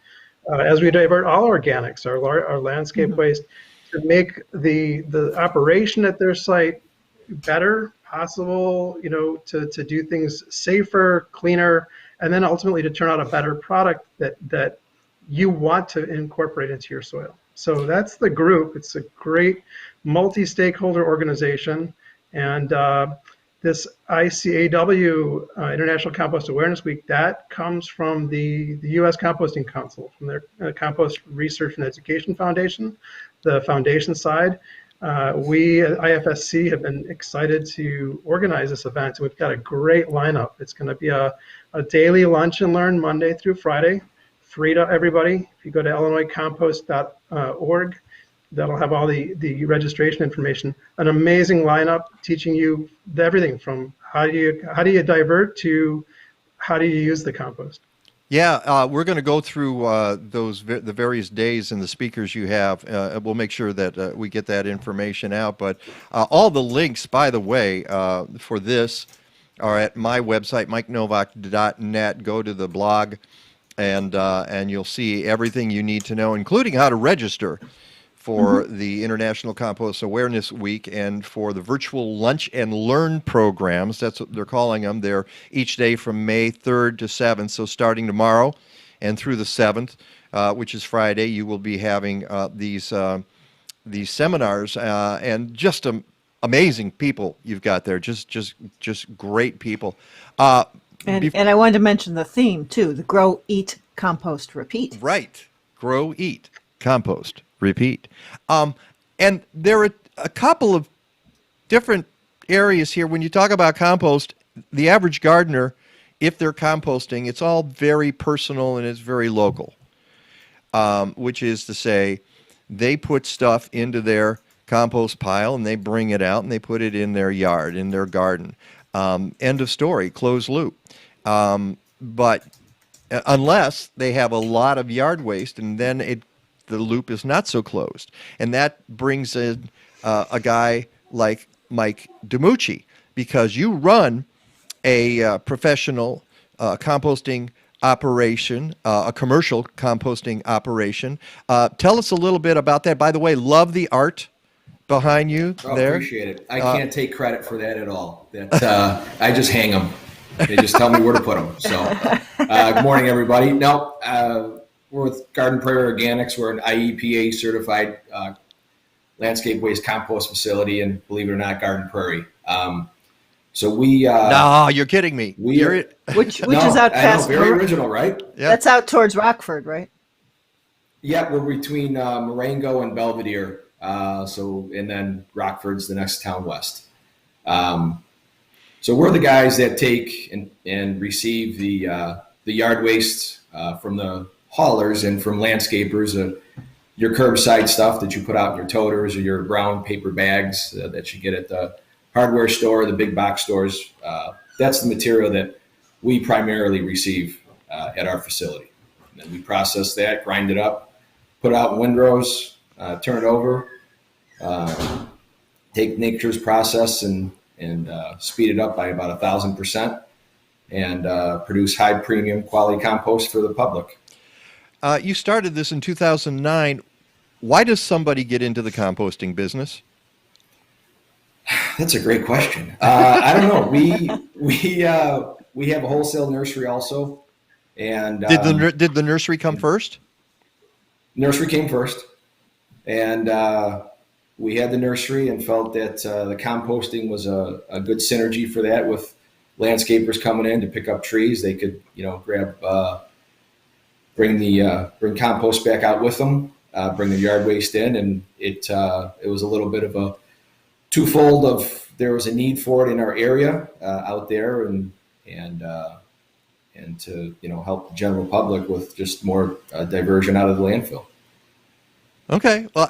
as we divert all organics, our landscape waste, to make the operation at their site better, possible, to do things safer, cleaner, and then ultimately to turn out a better product that you want to incorporate into your soil. So that's the group. It's a great multi-stakeholder organization. And this ICAW, International Compost Awareness Week, that comes from the U.S. Composting Council, from their Compost Research and Education Foundation, the foundation side. We at IFSC have been excited to organize this event, and we've got a great lineup. It's going to be a daily lunch and learn Monday through Friday, free to everybody. If you go to illinoiscompost.org, that'll have all the registration information. An amazing lineup teaching you everything from how do you divert to how do you use the compost. Yeah, we're going to go through the various days and the speakers you have. We'll make sure that we get that information out. But all the links, by the way, for this are at my website, mikenovak.net. Go to the blog, and you'll see everything you need to know, including how to register for the International Compost Awareness Week and for the virtual lunch and learn programs. That's what they're calling them. They're each day from May 3rd to 7th. So starting tomorrow and through the 7th, which is Friday, you will be having these seminars and just amazing people you've got there. Just great people. And I wanted to mention the theme too: the grow, eat, compost, repeat. Right. Grow, eat, compost, repeat. And there are a couple of different areas here. When you talk about compost, the average gardener, if they're composting, it's all very personal and it's very local, which is to say they put stuff into their compost pile and they bring it out and they put it in their yard, in their garden. End of story, closed loop. But unless they have a lot of yard waste, and then the loop is not so closed. And that brings in a guy like Mike Dimucci, because you run a professional composting operation, a commercial composting operation. Tell us a little bit about that. By the way, love the art behind you there. Appreciate it. I can't take credit for that at all. That I just hang them. They just tell me where to put them. So good morning, everybody. No, we're with Garden Prairie Organics. We're an IEPA certified landscape waste compost facility, and believe it or not, Garden Prairie. So we. No, you're kidding me. Which is out past. Very original, right? Yeah. That's out towards Rockford, right? Yeah, we're between Marengo and Belvedere. And then Rockford's the next town west. So we're the guys that take and receive the yard waste from the haulers and from landscapers. your curbside stuff that you put out in your toters or your brown paper bags that you get at the hardware store, the big box stores. That's the material that we primarily receive at our facility. And then we process that, grind it up, put it out in windrows, turn it over, take nature's process and speed it up by about 1,000%, and produce high premium quality compost for the public. You started this in 2009. Why does somebody get into the composting business? That's a great question. I don't know. We have a wholesale nursery also, and did the nursery come first? Nursery came first, and we had the nursery and felt that the composting was a good synergy for that. With landscapers coming in to pick up trees, they could bring compost back out with them, bring the yard waste in, and it was a little bit of a twofold of there was a need for it in our area out there, and to help the general public with just more diversion out of the landfill. Okay, well,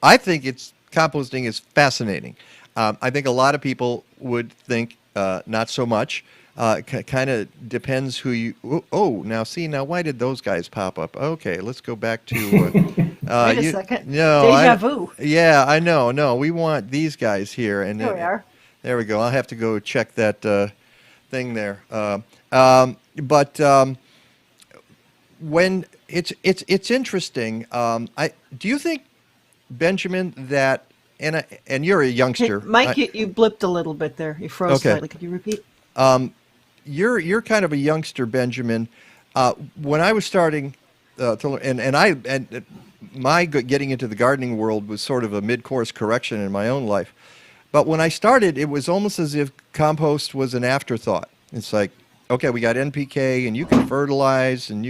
I think composting is fascinating. I think a lot of people would think not so much. Kind of depends who you. Now why did those guys pop up? Okay, let's go back to. Wait a second. No, Deja vu. Yeah, I know. No, we want these guys here, and Here we are. There we go. I'll have to go check that thing there. When it's interesting. Do you think, Benjamin, that and you're a youngster, Hey, Mike, you blipped a little bit there. You froze slightly. Could you repeat? You're kind of a youngster, Benjamin. When I was starting to learn, and my getting into the gardening world was sort of a mid-course correction in my own life. But when I started, it was almost as if compost was an afterthought. It's like, okay, we got NPK, and you can fertilize, and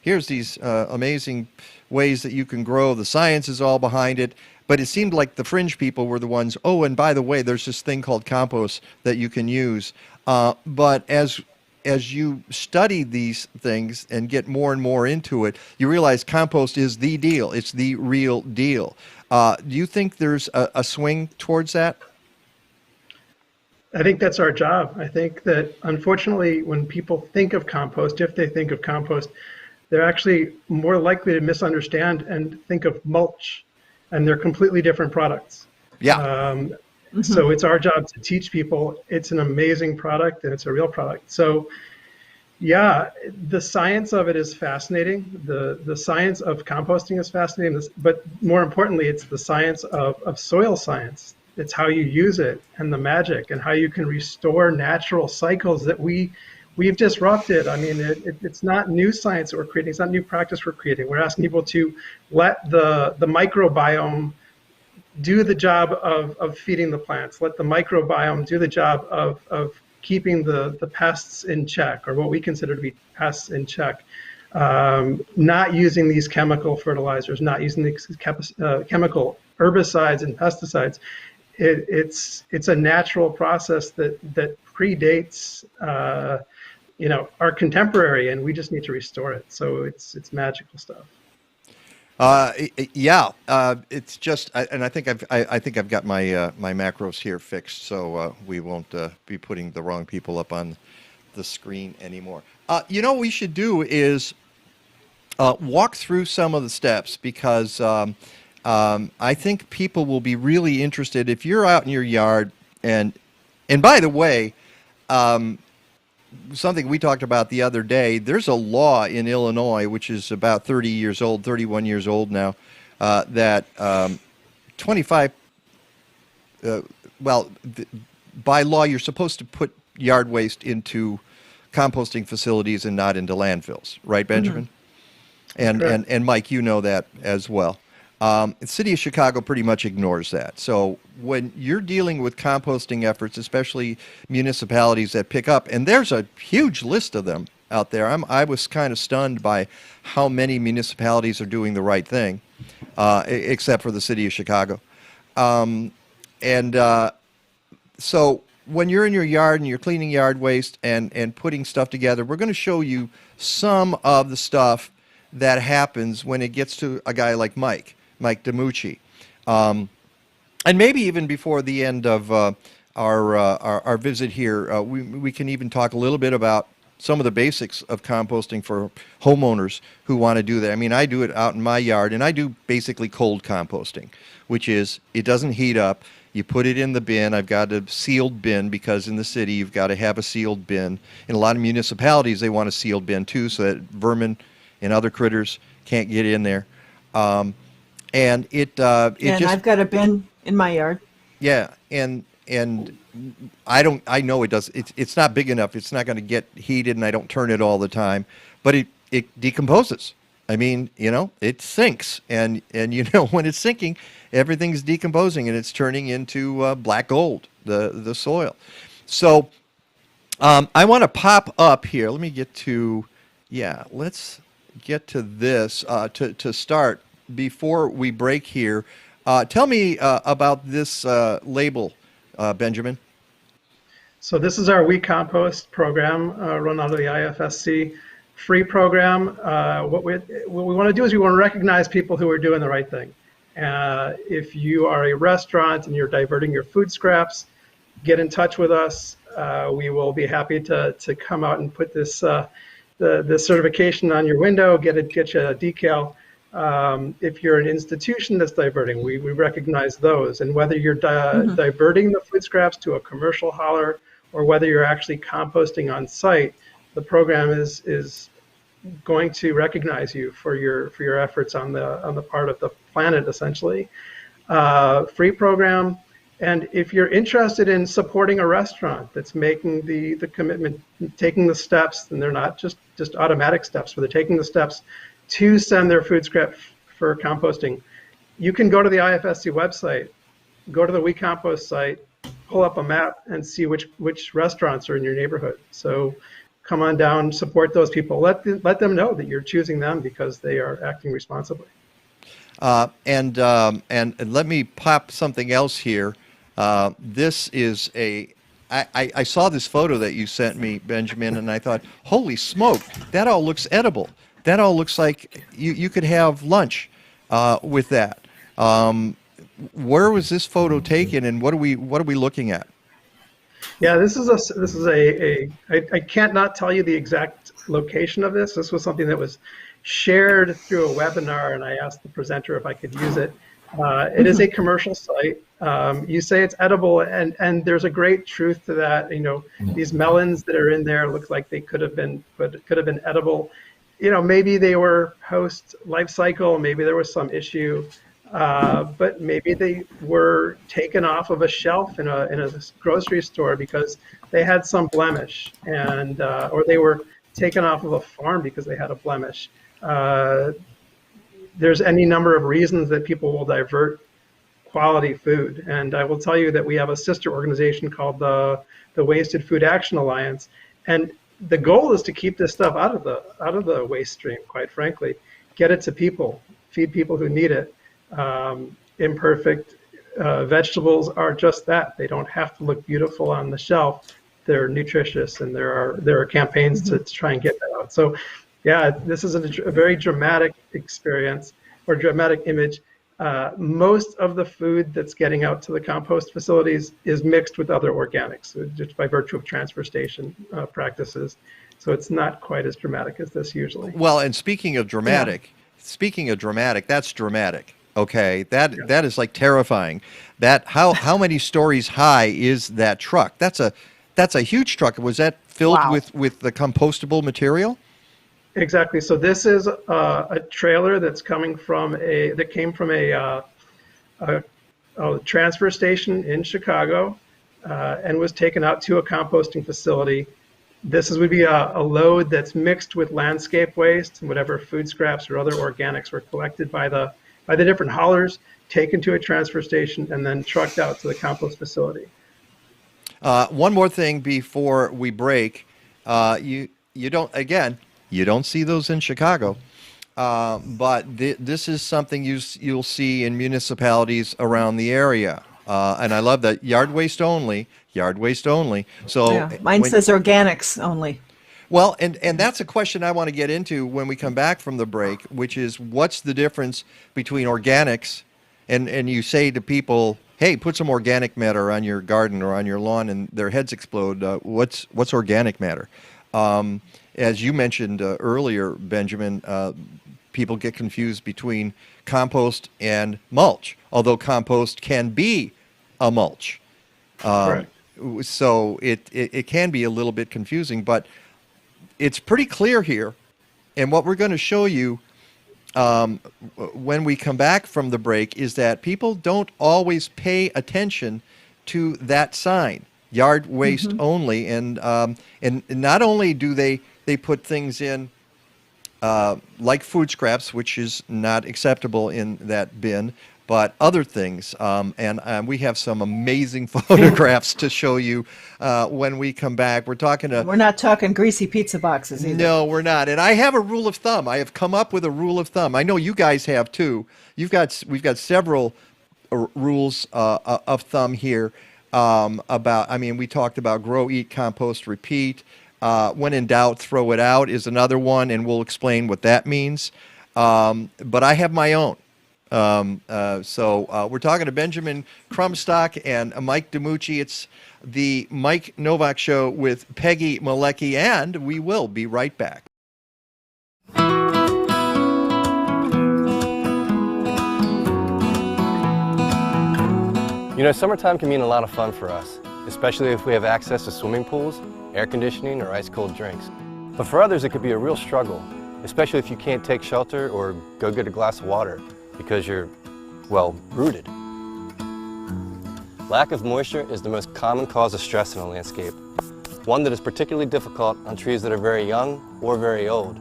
here's these amazing ways that you can grow. The science is all behind it. But it seemed like the fringe people were the ones, and by the way, there's this thing called compost that you can use. But as you study these things and get more and more into it, you realize compost is the deal. It's the real deal. Do you think there's a swing towards that? I think that's our job. I think that, unfortunately, when people think of compost, if they think of compost, they're actually more likely to misunderstand and think of mulch, and they're completely different products. Yeah. So it's our job to teach people it's an amazing product and it's a real product. So yeah, the science of it is fascinating. The science of composting is fascinating, but more importantly, it's the science of soil science. It's how you use it and the magic and how you can restore natural cycles that we've disrupted. I mean, it's not new science that we're creating. It's not new practice we're creating. We're asking people to let the microbiome do the job of feeding the plants. Let the microbiome do the job of keeping the pests in check, or what we consider to be pests in check. Not using these chemical fertilizers, not using these chemical herbicides and pesticides. It's a natural process that predates our contemporary, and we just need to restore it. So it's magical stuff. It's just, and I think I've got my my macros here fixed, so we won't be putting the wrong people up on the screen anymore. What we should do is walk through some of the steps, because I think people will be really interested if you're out in your yard. And by the way, something we talked about the other day, there's a law in Illinois, which is about 31 years old now, that 25, by law, you're supposed to put yard waste into composting facilities and not into landfills. Right, Benjamin? Mm-hmm. And Mike, you know that as well. The city of Chicago pretty much ignores that. So when you're dealing with composting efforts, especially municipalities that pick up, and there's a huge list of them out there. I was kind of stunned by how many municipalities are doing the right thing, except for the city of Chicago. So when you're in your yard and you're cleaning yard waste and putting stuff together, we're going to show you some of the stuff that happens when it gets to a guy like Mike Dimucci. And maybe even before the end of our visit here, we can even talk a little bit about some of the basics of composting for homeowners who want to do that. I mean, I do it out in my yard, and I do basically cold composting, which is it doesn't heat up. You put it in the bin. I've got a sealed bin because in the city you've got to have a sealed bin. In a lot of municipalities, they want a sealed bin too, so that vermin and other critters can't get in there. And I've got a bin in my yard. Yeah, and I know it does. It's not big enough. It's not going to get heated, and I don't turn it all the time. But it decomposes. I mean, it sinks, and when it's sinking, everything's decomposing, and it's turning into black gold, the soil. So I want to pop up here. Let me get to let's get to this to start before we break here. Tell me about this label, Benjamin. So this is our We Compost program run out of the IFSC free program. What we want to do is we want to recognize people who are doing the right thing. If you are a restaurant and you're diverting your food scraps, get in touch with us. We will be happy to come out and put this the certification on your window, get you a decal. If you're an institution that's diverting, we recognize those. And whether you're diverting the food scraps to a commercial hauler or whether you're actually composting on site, the program is going to recognize you for your efforts on the part of the planet, essentially. Free program. And if you're interested in supporting a restaurant that's making the commitment, taking the steps, and they're not just automatic steps, but they're taking the steps to send their food scrap for composting, you can go to the IFSC website, go to the We Compost site, pull up a map, and see which restaurants are in your neighborhood. So come on down, support those people. Let them know that you're choosing them because they are acting responsibly. And let me pop something else here. This is I saw this photo that you sent me, Benjamin, and I thought, holy smoke, that all looks edible. That all looks like you could have lunch with that. Where was this photo taken, and what are we looking at? Yeah, this is I can't not tell you the exact location of this. This was something that was shared through a webinar, and I asked the presenter if I could use it. It is a commercial site. You say it's edible, and there's a great truth to that. These melons that are in there look like they could have been edible. Maybe they were post life cycle, maybe there was some issue, but maybe they were taken off of a shelf in a grocery store because they had some blemish, and or they were taken off of a farm because they had a blemish. There's any number of reasons that people will divert quality food, and I will tell you that we have a sister organization called the Wasted Food Action Alliance, and the goal is to keep this stuff out of the waste stream, quite frankly. Get it to people, feed people who need it. Imperfect vegetables are just that. They don't have to look beautiful on the shelf. They're nutritious, and there are campaigns to try and get that out. So yeah, this is a very dramatic experience or dramatic image. Most of the food that's getting out to the compost facilities is mixed with other organics, just by virtue of transfer station practices. So it's not quite as dramatic as this usually. Well, and speaking of dramatic, that's dramatic. Okay, that is like terrifying. That how many stories high is that truck? That's a huge truck. Was that filled with the compostable material? Exactly. So this is a trailer that came from a transfer station in Chicago and was taken out to a composting facility. This would be a load that's mixed with landscape waste and whatever food scraps or other organics were collected by the different haulers, taken to a transfer station, and then trucked out to the compost facility. One more thing before we break. You don't see those in Chicago, but this is something you'll see in municipalities around the area. And I love that yard waste only. So yeah, mine says organics only. Well, and that's a question I want to get into when we come back from the break, which is what's the difference between organics and you say to people, hey, put some organic matter on your garden or on your lawn, and their heads explode. What's organic matter? As you mentioned earlier, Benjamin, people get confused between compost and mulch, although compost can be a mulch. Correct. So it can be a little bit confusing, but it's pretty clear here. And what we're going to show you when we come back from the break is that people don't always pay attention to that sign, yard waste only. And not only do they put things in like food scraps, which is not acceptable in that bin, but other things. And we have some amazing photographs to show you when we come back. We're not talking greasy pizza boxes either. No, we're not. And I have a rule of thumb. I have come up with a rule of thumb. I know you guys have too. We've got several rules of thumb here we talked about grow, eat, compost, repeat. When in doubt, throw it out is another one, and we'll explain what that means. But I have my own. So we're talking to Benjamim Krumstok and Mike Dimucci. It's the Mike Nowak Show with Peggy Malecki, and we will be right back. You know, summertime can mean a lot of fun for us, especially if we have access to swimming pools, air conditioning, or ice-cold drinks. But for others, it could be a real struggle, especially if you can't take shelter or go get a glass of water because you're, well, rooted. Lack of moisture is the most common cause of stress in a landscape, one that is particularly difficult on trees that are very young or very old.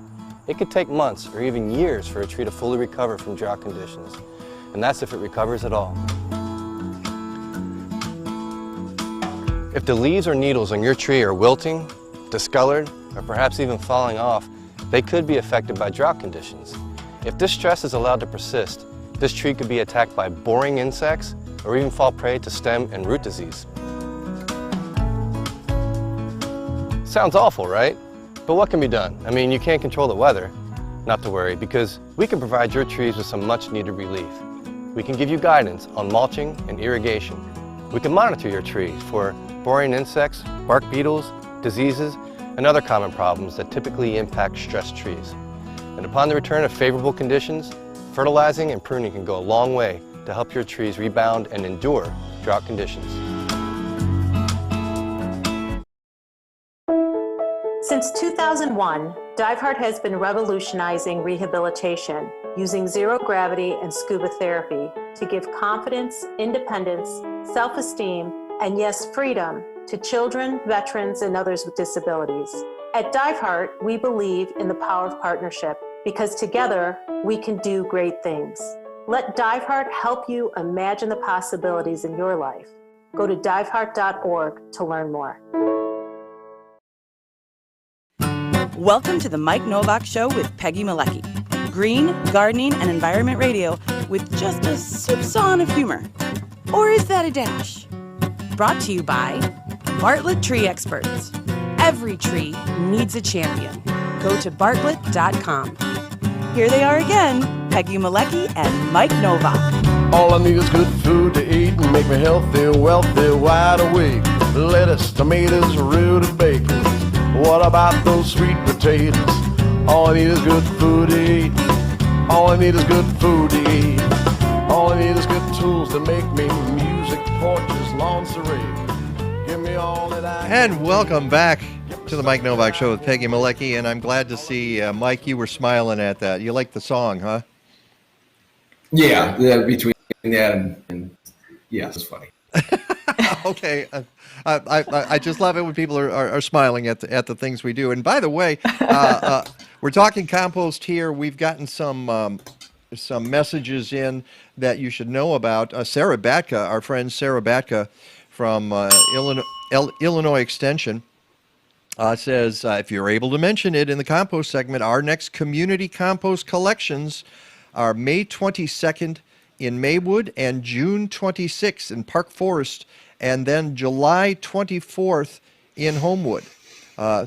It could take months or even years for a tree to fully recover from drought conditions, and that's if it recovers at all. If the leaves or needles on your tree are wilting, discolored, or perhaps even falling off, they could be affected by drought conditions. If this stress is allowed to persist, this tree could be attacked by boring insects or even fall prey to stem and root disease. Sounds awful, right? But what can be done? I mean, you can't control the weather. Not to worry, because we can provide your trees with some much needed relief. We can give you guidance on mulching and irrigation. We can monitor your trees for boring insects, bark beetles, diseases, and other common problems that typically impact stressed trees. And upon the return of favorable conditions, fertilizing and pruning can go a long way to help your trees rebound and endure drought conditions. Since 2001, DiveHeart has been revolutionizing rehabilitation using zero gravity and scuba therapy to give confidence, independence, self-esteem, and yes, freedom to children, veterans, and others with disabilities. At DiveHeart, we believe in the power of partnership because together we can do great things. Let DiveHeart help you imagine the possibilities in your life. Go to diveheart.org to learn more. Welcome to the Mike Nowak Show with Peggy Malecki. Green, gardening, and environment radio with just a soupçon of humor. Or is that a dash? Brought to you by Bartlett Tree Experts. Every tree needs a champion. Go to bartlett.com. Here they are again, Peggy Malecki and Mike Nowak. All I need is good food to eat and make me healthy, wealthy, wide awake. Lettuce, tomatoes, rutabagas. What about those sweet potatoes? All I need is good food to eat. All I need is good food to eat. All I need is good tools to make me music, porches, lawn serene. Give me all that I And welcome back to the Mike Nowak Show with Peggy Malecki, and I'm glad to see, Mike, you were smiling at that. You like the song, huh? Yeah, between that and yeah, it's funny. Okay, I just love it when people are smiling at the things we do. And by the way, we're talking compost here. We've gotten some messages in that you should know about. Sarah Batka, our friend Sarah Batka from Illinois Extension, says, if you're able to mention it in the compost segment, our next community compost collections are May 22nd in Maywood and June 26th in Park Forest, and then July 24th in Homewood.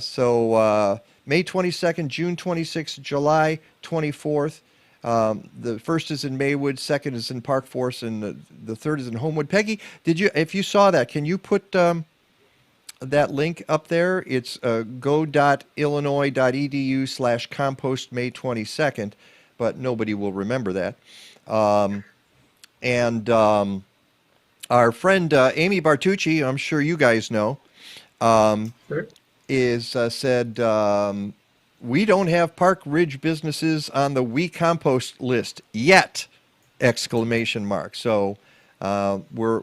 So May 22nd, June 26th, July 24th. The first is in Maywood, second is in Park Forest, and the third is in Homewood. Peggy, if you saw that, can you put that link up there? It's go.illinois.edu/compost May 22nd, but nobody will remember that. Our friend Amy Bartucci, I'm sure you guys know, Sure. is said, we don't have Park Ridge businesses on the We Compost list yet! ! So we're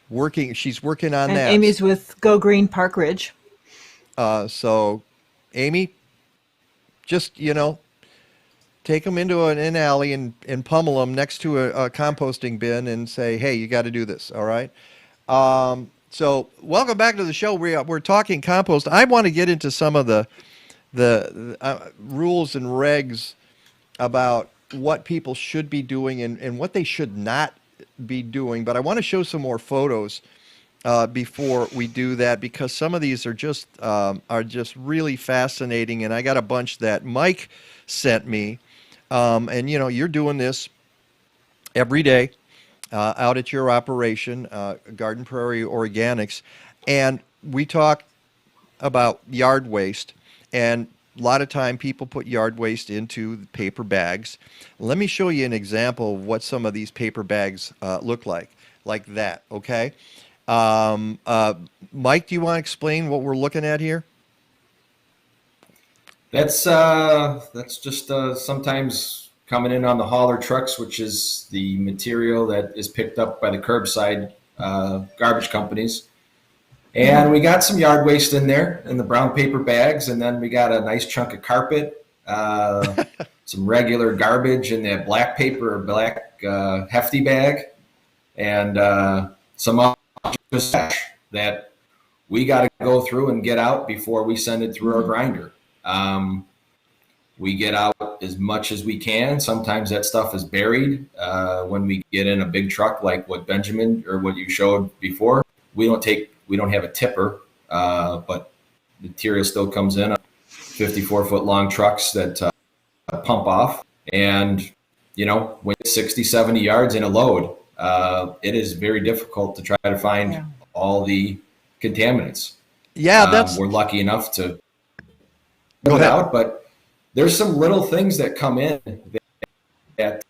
working. She's working on And that. Amy's with Go Green Park Ridge. So, Amy, just take them into an alley and pummel them next to a composting bin and say, hey, you got to do this. All right. So welcome back to the show. We're talking compost. I want to get into some of the rules and regs about what people should be doing and what they should not be doing. But I want to show some more photos before we do that, because some of these are just really fascinating. And I got a bunch that Mike sent me. And you're doing this every day out at your operation, Garden Prairie Organics, and we talk about yard waste. And a lot of time people put yard waste into paper bags. Let me show you an example of what some of these paper bags look like that, okay? Mike, do you want to explain what we're looking at here? That's just sometimes coming in on the hauler trucks, which is the material that is picked up by the curbside garbage companies. And we got some yard waste in there in the brown paper bags, and then we got a nice chunk of carpet, some regular garbage in that black paper or black hefty bag, and some other trash that we got to go through and get out before we send it through our grinder. We get out as much as we can. Sometimes that stuff is buried when we get in a big truck like what Benjamin or what you showed before. We don't have a tipper, but material still comes in 54-foot long trucks that pump off. And, when it's 60, 70 yards in a load, it is very difficult to try to find all the contaminants. Yeah, we're lucky enough to put it out, but there's some little things that come in that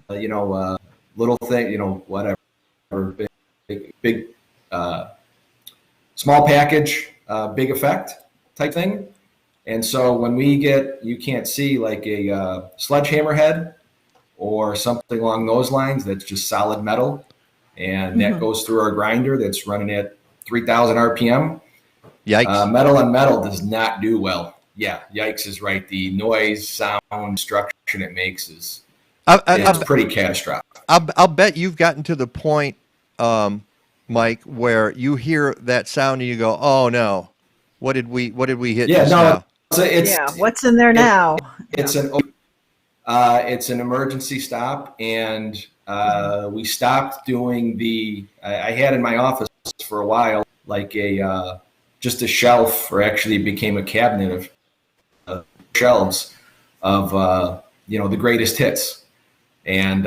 little thing, whatever, big small package, big effect type thing. And so when we you can't see like a sledgehammer head or something along those lines that's just solid metal, and that goes through our grinder that's running at 3,000 RPM. Yikes. Metal on metal does not do well. Yeah, yikes is right. The noise, sound, destruction it makes is pretty catastrophic. I'll bet you've gotten to the point, Mike, where you hear that sound and you go, "Oh no, what did we hit?" Yeah, now? What's in there now? It's an emergency stop, and we stopped doing I had in my office for a while like just a shelf, or actually it became a cabinet of shelves of the greatest hits. And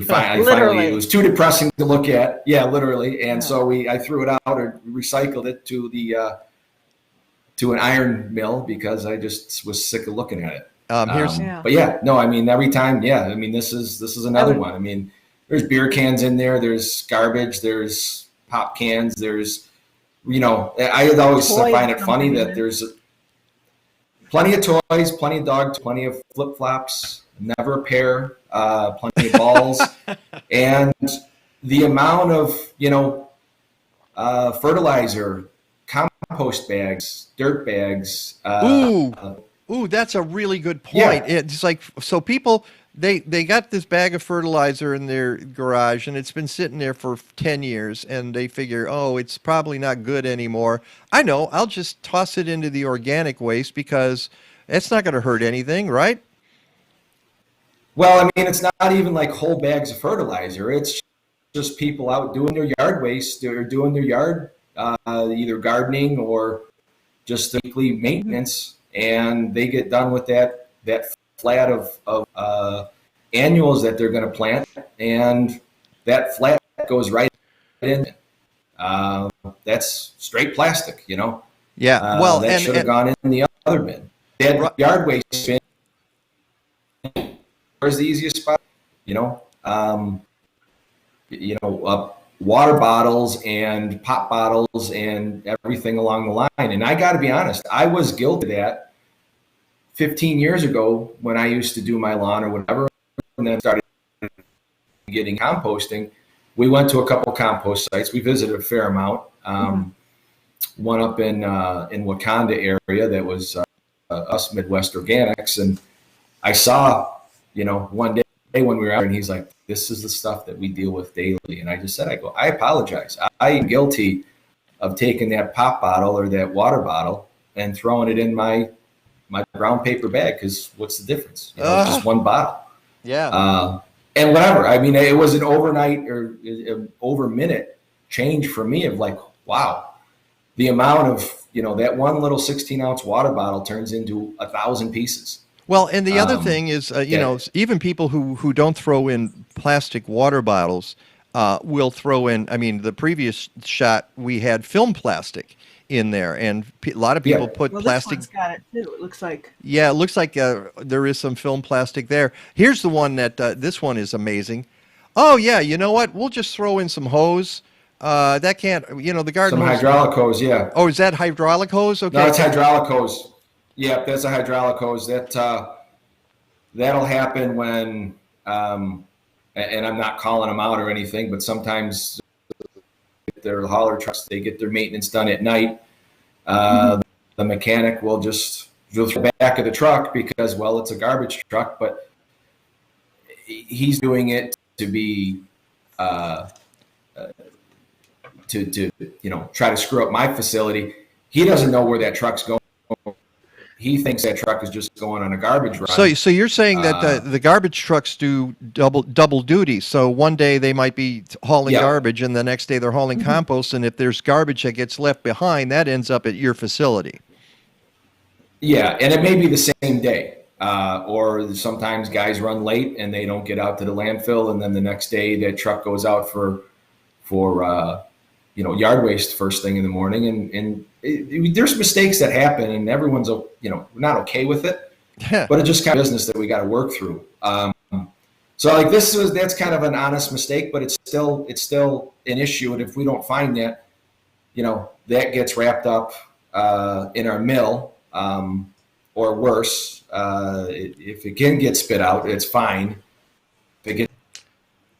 finally, it was too depressing to look at. Yeah, literally. And so I threw it out or recycled it to to an iron mill because I just was sick of looking at it. But every time, this is another one. I mean, there's beer cans in there, there's garbage, there's pop cans, there's, I always find it funny that there's plenty of toys, plenty of dogs, plenty of flip-flops, never a pair, plenty of balls, and the amount of, fertilizer, compost bags, dirt bags. Ooh, that's a really good point. Yeah. It's like, so people, they got this bag of fertilizer in their garage and it's been sitting there for 10 years and they figure, oh, it's probably not good anymore. I know, I'll just toss it into the organic waste because it's not going to hurt anything, right? Well, I mean, it's not even like whole bags of fertilizer. It's just people out doing their yard waste or doing their yard, either gardening or just the weekly maintenance, and they get done with that flat of annuals that they're going to plant, and that flat goes right in. That's straight plastic, you know. Yeah, well, that should have gone in the other bin. That yard waste bin. Where's the easiest spot? Water bottles and pop bottles and everything along the line. And I got to be honest, I was guilty of that 15 years ago when I used to do my lawn or whatever, and then started getting composting. We went to a couple compost sites. We visited a fair amount. One up in Wakanda area that was us Midwest Organics, and I saw, one day when we were out, and he's like, "This is the stuff that we deal with daily." And I just said, I apologize. I am guilty of taking that pop bottle or that water bottle and throwing it in my brown paper bag, because what's the difference? It's just one bottle. Yeah. And whatever. I mean, it was an overnight or over minute change for me of like, wow, the amount of, that one little 16-ounce water bottle turns into 1,000 pieces. Well, and the other thing is, even people who don't throw in plastic water bottles will throw in, the previous shot, we had film plastic in there, and a lot of people put plastic. This one's got it too, it looks like. Yeah, it looks like there is some film plastic there. Here's the one that, this one is amazing. Oh, yeah, you know what? We'll just throw in some hose. That can't, the garden hose. Some hydraulic hose, yeah. Oh, is that hydraulic hose? Okay. No, it's hydraulic hose. Yeah, that's a hydraulic hose. That'll happen when, and I'm not calling them out or anything, but sometimes their hauler trucks, they get their maintenance done at night. The mechanic will just throw the back of the truck because, well, it's a garbage truck, but he's doing it to be, to try to screw up my facility. He doesn't know where that truck's going. He thinks that truck is just going on a garbage run. So you're saying that the garbage trucks do double duty. So one day they might be hauling garbage, and the next day they're hauling compost. And if there's garbage that gets left behind, that ends up at your facility. Yeah, and it may be the same day. Or sometimes guys run late and they don't get out to the landfill, and then the next day that truck goes out for yard waste first thing in the morning, and there's mistakes that happen, and everyone's not okay with it. Yeah. But it's just kind of business that we got to work through. So like that's kind of an honest mistake, but it's still an issue, and if we don't find that, that gets wrapped up in our mill, or worse, if it can get spit out, it's fine.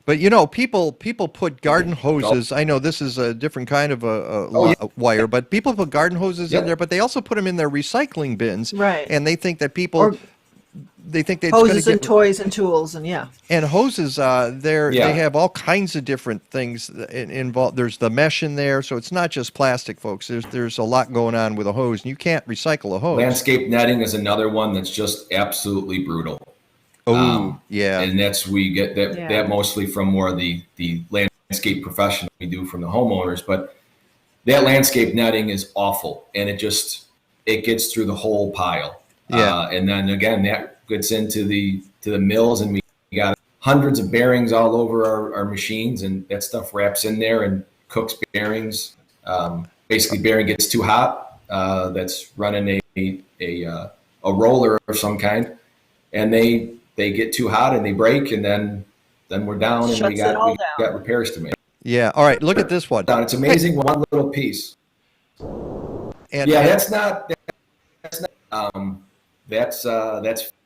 But people put garden hoses. I know this is a different kind of a wire, but people put garden hoses in there. But they also put them in their recycling bins, right? And they think that they think that hoses and toys and tools and hoses. They have all kinds of different things involved. There's the mesh in there, so it's not just plastic, folks. There's a lot going on with a hose, and you can't recycle a hose. Landscape netting is another one that's just absolutely brutal. Oh, yeah. And we get that mostly from more of the landscape professional we do from the homeowners, but that landscape netting is awful, and it gets through the whole pile. Yeah. And then again, that gets into the mills, and we got hundreds of bearings all over our machines, and that stuff wraps in there and cooks bearings. Basically bearing gets too hot. That's running a roller of some kind, and they get too hot and they break, and then we're down, and we got repairs to make. Yeah. All right. Look at this one. It's amazing. One little piece. That's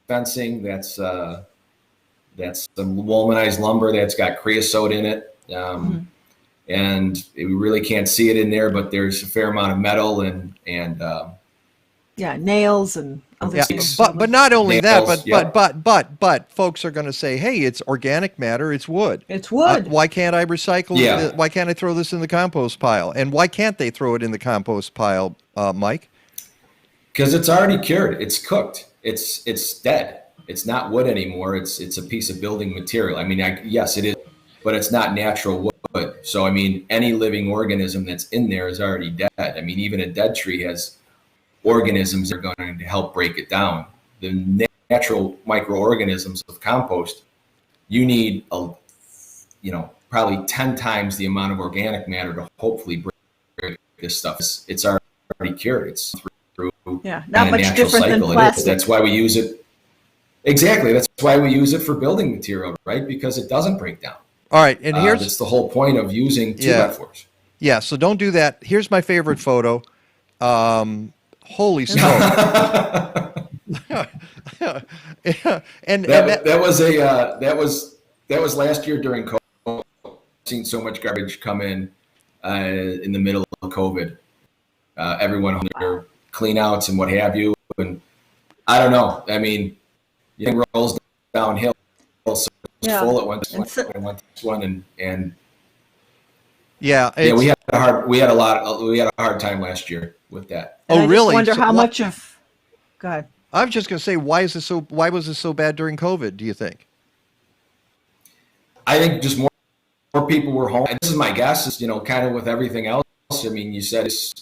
fencing. That's some womanized lumber that's got creosote in it. And we really can't see it in there, but there's a fair amount of metal and nails and other stuff. But not only that, but folks are going to say, hey, it's organic matter, it's wood. It's wood. Why can't I recycle? Why can't I throw this in the compost pile? And why can't they throw it in the compost pile, Mike? Because it's already cured. It's cooked. It's dead. It's not wood anymore. It's a piece of building material. I mean, yes, it is, but it's not natural wood. So, I mean, any living organism that's in there is already dead. I mean, even a dead tree has organisms that are going to help break it down. The natural microorganisms of compost, you need probably 10 times the amount of organic matter to hopefully break this stuff. It's already cured. It's through not much natural different than cycle. plastic. That's why we use it. Exactly. That's why we use it for building material, right? Because it doesn't break down. All right, and that's the whole point of using 2x4s. Yeah, so don't do that. Here's my favorite photo. Holy smoke! that was last year during COVID. I've seen so much garbage come in the middle of COVID. Everyone on their clean outs and what have you, and I don't know. I mean, it rolls downhill. So it's full at one, and we had a hard time last year with that. And oh, I really? Just wonder how much of. Go ahead. I was just going to say, why was this so bad during COVID? Do you think? I think just more people were home. And this is my guess. Is kind of with everything else. I mean, you said this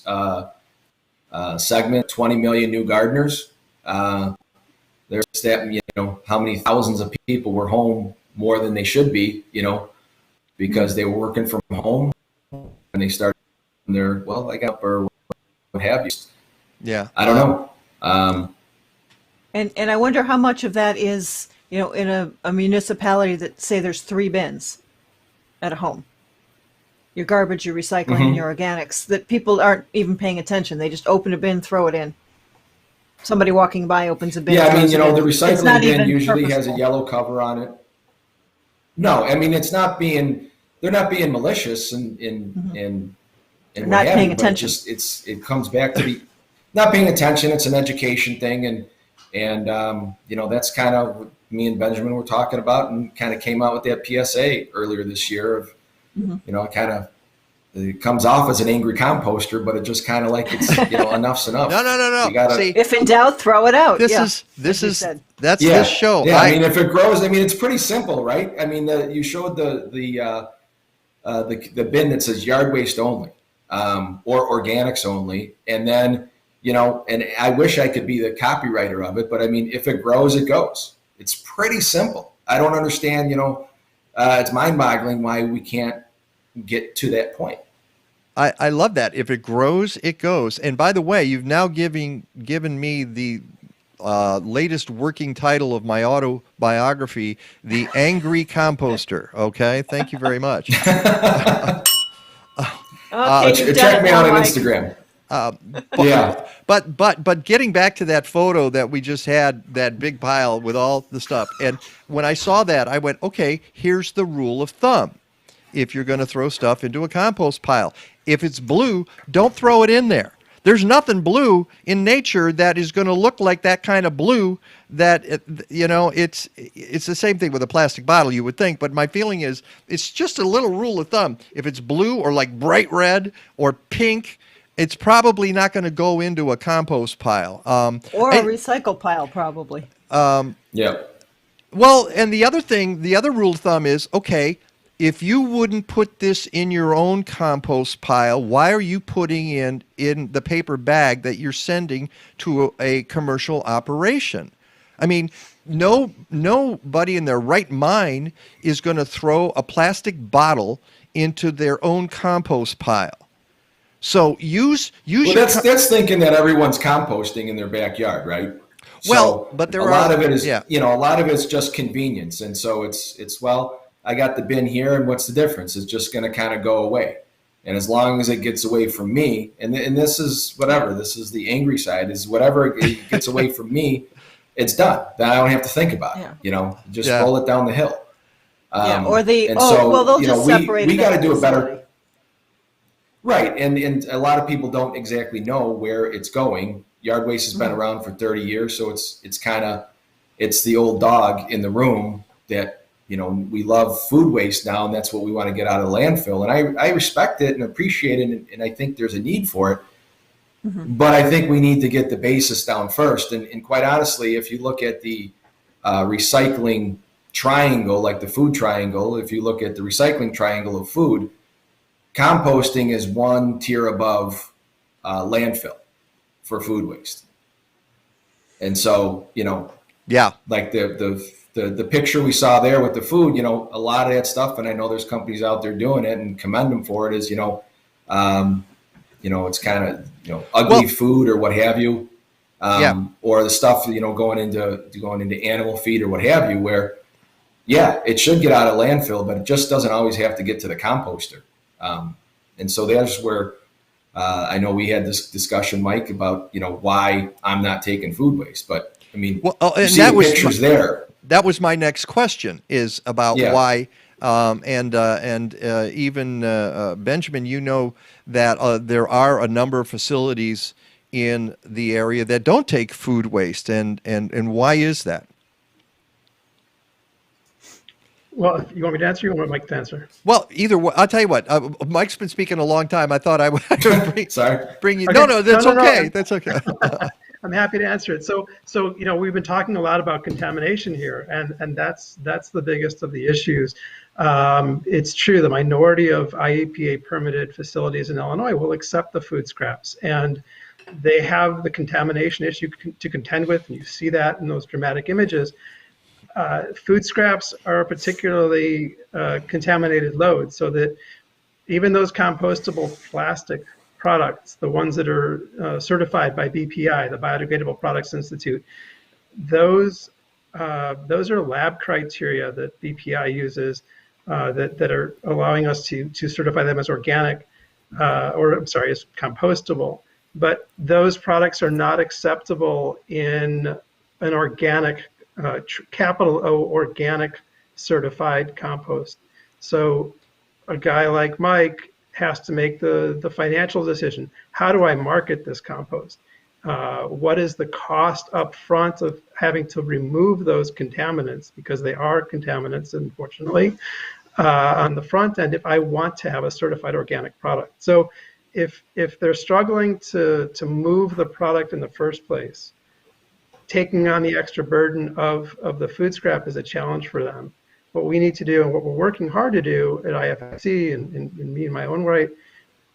segment, 20 million new gardeners. There's that, how many thousands of people were home more than they should be, because they were working from home and they started I got up or what have you. Yeah. I don't know. And I wonder how much of that is, in a municipality that say there's 3 bins at a home. Your garbage, your recycling, and your organics, that people aren't even paying attention. They just open a bin, throw it in. Somebody walking by opens a bin. Yeah, I mean, the recycling bin usually purposeful. has a yellow cover on it. No, I mean, they're not being malicious and not paying attention. It comes back to not paying attention. It's an education thing. And that's kind of what me and Benjamin were talking about, and kind of came out with that PSA earlier this year of, it comes off as an angry composter, but it just kind of like it's, enough's enough. No. See, if in doubt, throw it out. This show. Yeah, I mean, if it grows, I mean, it's pretty simple, right? I mean, you showed the bin that says yard waste only, or organics only. And then, and I wish I could be the copywriter of it, but I mean, if it grows, it goes. It's pretty simple. I don't understand, it's mind-boggling why we can't get to that point. I love that. If it grows, it goes. And by the way, you've now given me the latest working title of my autobiography, The Angry Composter. Okay, thank you very much. Check me out on Instagram. But getting back to that photo that we just had, that big pile with all the stuff, and when I saw that, I went, okay, here's the rule of thumb. If you're going to throw stuff into a compost pile, if it's blue, don't throw it in there. There's nothing blue in nature that is going to look like that kind of blue. That it's the same thing with a plastic bottle, you would think. But my feeling is it's just a little rule of thumb. If it's blue or like bright red or pink, it's probably not going to go into a compost pile. Or a recycle pile, probably. Yeah. Well, and the other rule of thumb is, okay, if you wouldn't put this in your own compost pile, why are you putting in the paper bag that you're sending to a commercial operation? I mean, nobody in their right mind is going to throw a plastic bottle into their own compost pile. So use. Well, that's thinking that everyone's composting in their backyard, right? Well, but a lot of it is, a lot of it's just convenience, and so it's I got the bin here, and what's the difference? It's just going to kind of go away. And as long as it gets away from me, and this is whatever, this is the angry side, is whatever it gets away from me, it's done. Then I don't have to think about it, just roll it down the hill. They'll just separate it. We got to do a better. Right. And a lot of people don't exactly know where it's going. Yard waste has been around for 30 years. So it's the old dog in the room that, we love food waste now, and that's what we want to get out of the landfill. And I respect it and appreciate it, and I think there's a need for it. But I think we need to get the basis down first. And quite honestly, if you look at the recycling triangle, like the food triangle, if you look at the recycling triangle of food, composting is one tier above landfill. for food waste. And so, yeah, like the picture we saw there with the food, a lot of that stuff, and I know there's companies out there doing it and commend them for it, is, it's kind of, ugly food or what have you. Or the stuff, going into animal feed or what have you, where, it should get out of landfill, but it just doesn't always have to get to the composter. And so that's where I know we had this discussion, Mike, about, why I'm not taking food waste. But I mean, and see that the was pictures there. That was my next question, is about why. And even Benjamin, that there are a number of facilities in the area that don't take food waste, and why is that? Well, you want me to answer, or you want Mike to answer? Well, either way. I'll tell you what. Mike's been speaking a long time. I thought I would bring you. Okay. No, that's okay. No. That's okay. I'm happy to answer it. So we've been talking a lot about contamination here, and that's the biggest of the issues. It's true, the minority of IEPA permitted facilities in Illinois will accept the food scraps, and they have the contamination issue to contend with, and you see that in those dramatic images. Food scraps are a particularly contaminated load, so that even those compostable plastic products, the ones that are certified by BPI, the Biodegradable Products Institute, those are lab criteria that BPI uses that are allowing us to certify them as organic, as compostable. But those products are not acceptable in an organic, capital O organic certified compost. So a guy like Mike has to make the financial decision. How do I market this compost? What is the cost up front of having to remove those contaminants, because they are contaminants, unfortunately, on the front end, if I want to have a certified organic product. So if they're struggling to move the product in the first place, taking on the extra burden of the food scrap is a challenge for them. What we need to do, and what we're working hard to do at IFSC and me in my own right,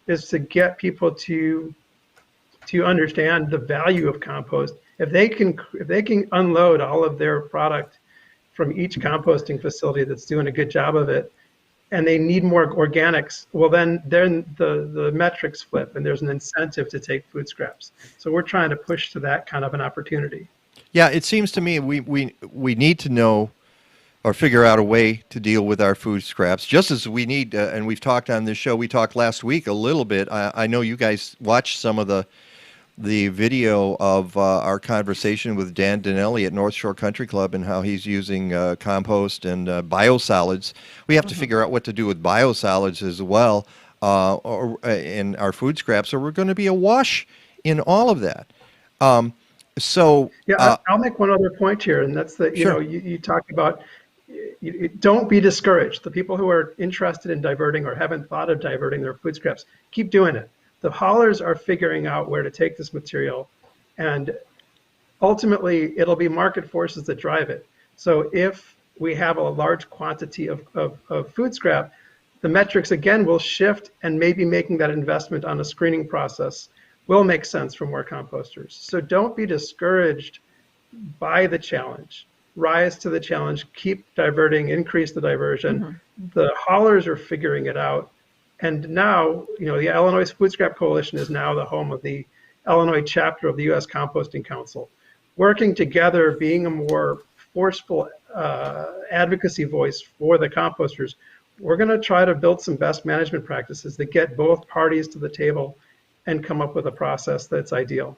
is to get people to understand the value of compost. If they can unload all of their product from each composting facility that's doing a good job of it, and they need more organics, well then the metrics flip, and there's an incentive to take food scraps. So we're trying to push to that kind of an opportunity. Yeah, it seems to me we need to know or figure out a way to deal with our food scraps, just as we need, and we've talked on this show, we talked last week a little bit. I know you guys watched some of the video of our conversation with Dan Dinelli at North Shore Country Club, and how he's using compost and biosolids. We have to figure out what to do with biosolids as well, or in our food scraps, or we're going to be awash in all of that. I'll make one other point here, and that's that you talked about. Don't be discouraged. The people who are interested in diverting or haven't thought of diverting their food scraps, keep doing it. The haulers are figuring out where to take this material, and ultimately it'll be market forces that drive it. So if we have a large quantity of food scrap, the metrics again will shift, and maybe making that investment on a screening process will make sense for more composters. So don't be discouraged by the challenge. Rise to the challenge, keep diverting, increase the diversion. The haulers are figuring it out. And now, the Illinois Food Scrap Coalition is now the home of the Illinois chapter of the U.S. Composting Council. Working together, being a more forceful advocacy voice for the composters, we're going to try to build some best management practices that get both parties to the table and come up with a process that's ideal.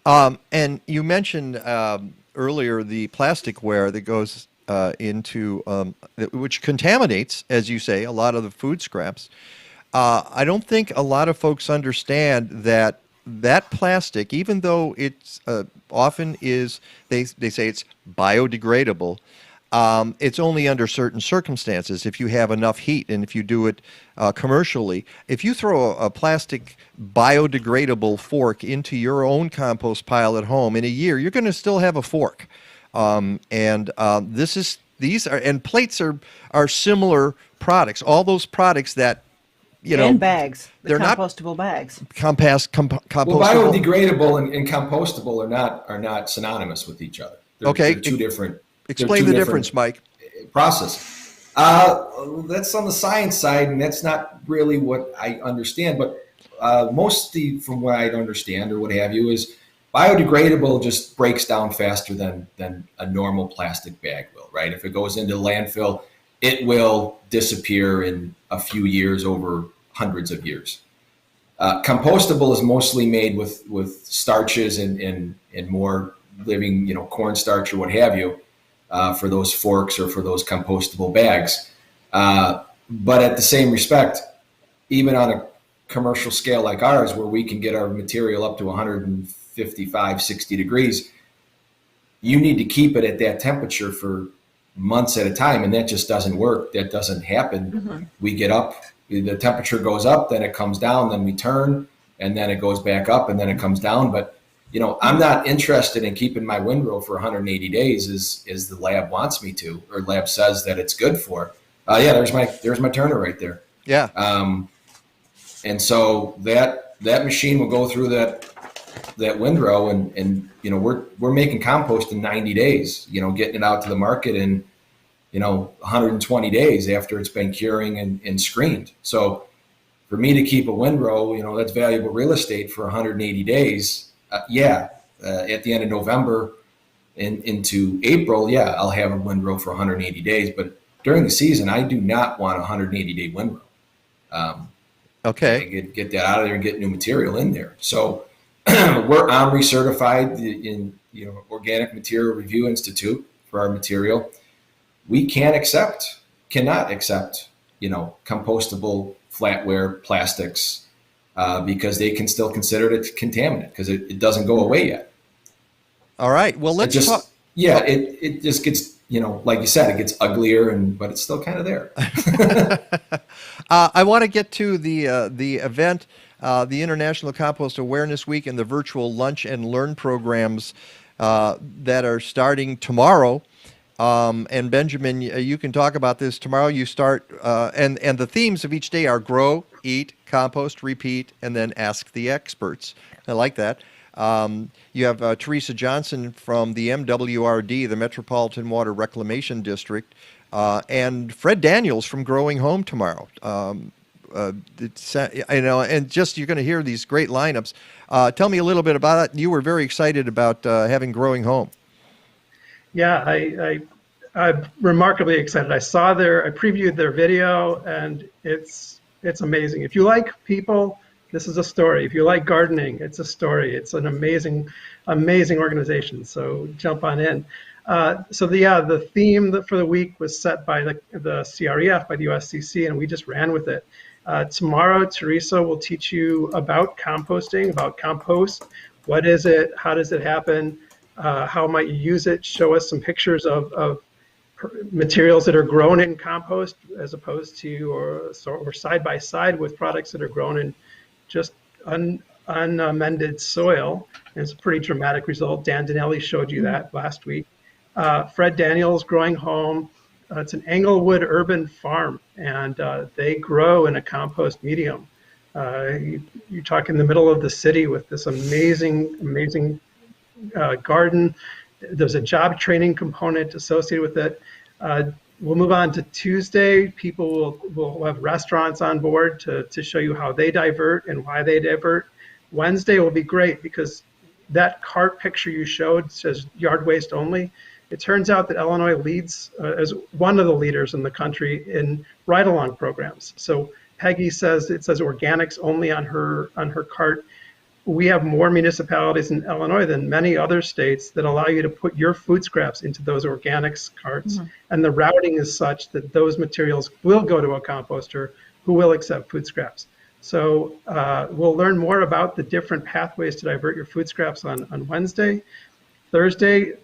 And you mentioned earlier the plasticware that goes into, which contaminates, as you say, a lot of the food scraps. I don't think a lot of folks understand that plastic, even though it's often is, they say it's biodegradable, it's only under certain circumstances. If you have enough heat and if you do it commercially, if you throw a plastic biodegradable fork into your own compost pile at home, in a year, you're going to still have a fork. These are, and plates are similar products. All those products that And bags. They're not compostable bags. Compostable. Well, biodegradable and compostable are not synonymous with each other. They're two different. Explain the difference, Mike. Process. That's on the science side, and that's not really what I understand. But mostly, from what I understand or what have you, is biodegradable just breaks down faster than a normal plastic bag will. Right? If it goes into landfill, it will disappear in a few years, over hundreds of years. Compostable is mostly made with starches and more living, cornstarch or what have you, for those forks or for those compostable bags. But at the same respect, even on a commercial scale like ours, where we can get our material up to 155, 60 degrees, you need to keep it at that temperature for months at a time, and that just doesn't work. That doesn't happen. Mm-hmm. We get up, the temperature goes up, then it comes down, then we turn, and then it goes back up, and then it comes down. But I'm not interested in keeping my windrow for 180 days as the lab wants me to, or lab says that it's good for. There's my turner right there. Yeah. And so that machine will go through that windrow, and we're making compost in 90 days, getting it out to the market in 120 days after it's been curing and screened. So for me to keep a windrow, that's valuable real estate for 180 days. At the end of November into April, I'll have a windrow for 180 days. But during the season, I do not want a 180-day windrow. Okay. Get that out of there and get new material in there. So we're OMRI certified in Organic Material Review Institute for our material. We cannot accept compostable flatware plastics because they can still consider it a contaminant because it doesn't go away yet. All right. Well, let's talk. Yeah, it just gets, like you said, it gets uglier, but it's still kind of there. I want to get to the event, the International Compost Awareness Week, and the virtual lunch and learn programs that are starting tomorrow. And Benjamin, you can talk about this tomorrow. You start, and the themes of each day are grow, eat, compost, repeat, and then ask the experts. I like that. You have Teresa Johnson from the MWRD, the Metropolitan Water Reclamation District, and Fred Daniels from Growing Home tomorrow. And just you're going to hear these great lineups. Tell me a little bit about it. You were very excited about having Growing Home. Yeah, I'm remarkably excited. I previewed their video, and it's amazing. If you like people, this is a story. If you like gardening, it's a story. It's an amazing organization. So jump on in. The theme for the week was set by the CREF, by the USCC, and we just ran with it. Tomorrow, Teresa will teach you about composting, about compost. What is it? How does it happen? How might you use it? Show us some pictures of materials that are grown in compost as opposed to or side by side with products that are grown in just unamended soil. And it's a pretty dramatic result. Dan Dinelli showed you that last week. Fred Daniels, Growing Home. It's an Englewood urban farm, and they grow in a compost medium. You talk in the middle of the city with this amazing garden. There's a job training component associated with it. We'll move on to Tuesday. People will have restaurants on board to show you how they divert and why they divert. Wednesday will be great because that cart picture you showed says yard waste only. It turns out that Illinois leads as one of the leaders in the country in ride-along programs. So Peggy says it says organics only on her cart. We have more municipalities in Illinois than many other states that allow you to put your food scraps into those organics carts. Mm-hmm. And the routing is such that those materials will go to a composter who will accept food scraps. So we'll learn more about the different pathways to divert your food scraps on Wednesday. Thursday,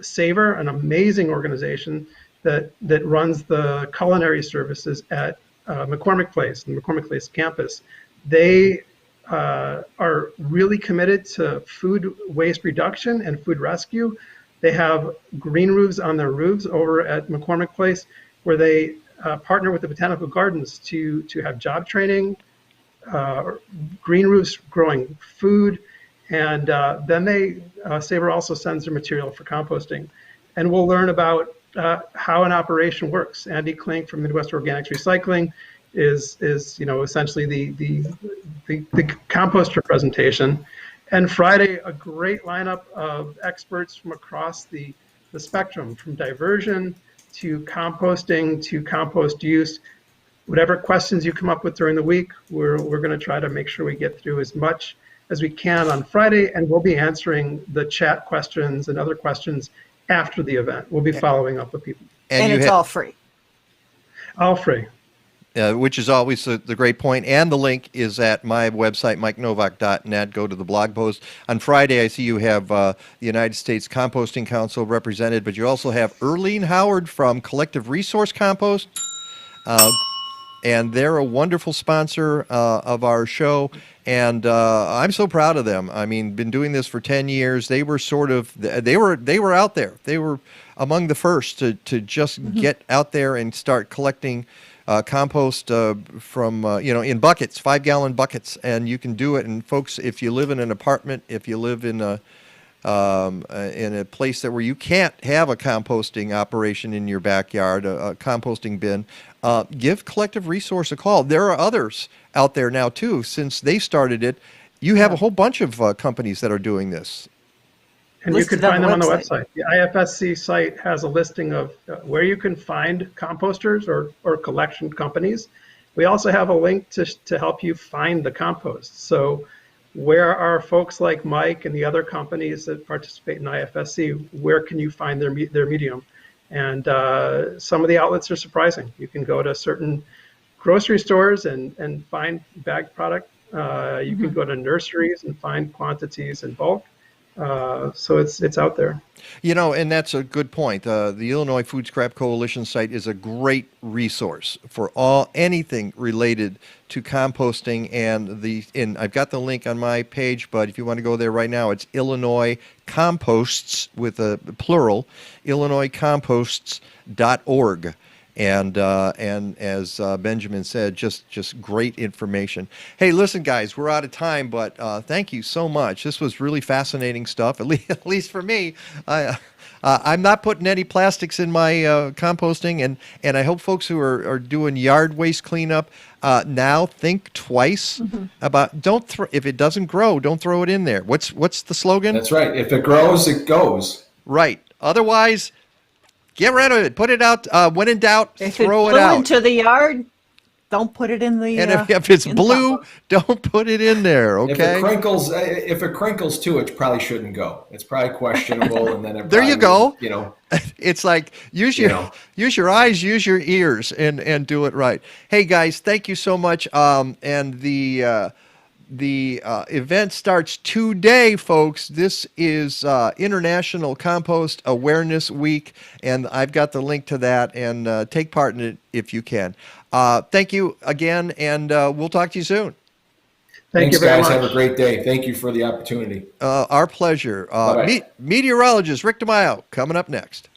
Savor, an amazing organization that runs the culinary services at McCormick Place, the McCormick Place campus. They are really committed to food waste reduction and food rescue. They have green roofs on their roofs over at McCormick Place where they partner with the botanical gardens to have job training, green roofs growing food, and then Sabre also sends their material for composting. And we'll learn about how an operation works. Andy Klink from Midwest Organics Recycling is essentially the composter presentation. And Friday, a great lineup of experts from across the spectrum, from diversion to composting to compost use. Whatever questions you come up with during the week, we're going to try to make sure we get through as much as we can on Friday, and we'll be answering the chat questions and other questions after the event. We'll be following up with people. And it's all free. All free. Which is always the great point. And the link is at my website, mikenovak.net. Go to the blog post. On Friday, I see you have the United States Composting Council represented, but you also have Earlene Howard from Collective Resource Compost. And they're a wonderful sponsor of our show. And I'm so proud of them. I mean, been doing this for 10 years. They were they were out there. They were among the first to just get out there and start collecting compost from, in buckets, 5-gallon buckets. And you can do it. And folks, if you live in an apartment, if you live in a place where you can't have a composting operation in your backyard, a composting bin, give Collective Resource a call. There are others out there now too. Since they started it, you have a whole bunch of companies that are doing this. And you can find them on the website. The IFSC site has a listing of where you can find composters or collection companies. We also have a link to help you find the compost. So where are folks like Mike and the other companies that participate in IFSC, where can you find their medium? And some of the outlets are surprising. You can go to certain grocery stores and find bagged product. You can go to nurseries and find quantities in bulk. So it's out there. And that's a good point. The Illinois Food Scrap Coalition site is a great resource for anything related to composting, and I've got the link on my page, but if you want to go there right now, it's Illinois Composts with a plural, IllinoisComposts.org. And as Benjamin said, just great information. Hey, listen, guys, we're out of time, but thank you so much. This was really fascinating stuff, at least for me. I'm not putting any plastics in my composting, and I hope folks who are doing yard waste cleanup now think twice about if it doesn't grow, don't throw it in there. What's the slogan? That's right. If it grows, it goes. Right. Otherwise, get rid of it. Put it out. When in doubt, throw it out. If it flew into the yard, don't put it in the. And if it's blue, don't put it in there. Okay. If it crinkles too, it probably shouldn't go. It's probably questionable, and then there you go. It's like use your eyes, use your ears, and do it right. Hey guys, thank you so much. And the event starts today, folks. This is International Compost Awareness Week, and I've got the link to that, and take part in it if you can. Thank you again, and we'll talk to you soon. Thanks, guys. Have a great day. Thank you for the opportunity. Our pleasure. Meteorologist Rick DiMaio coming up next.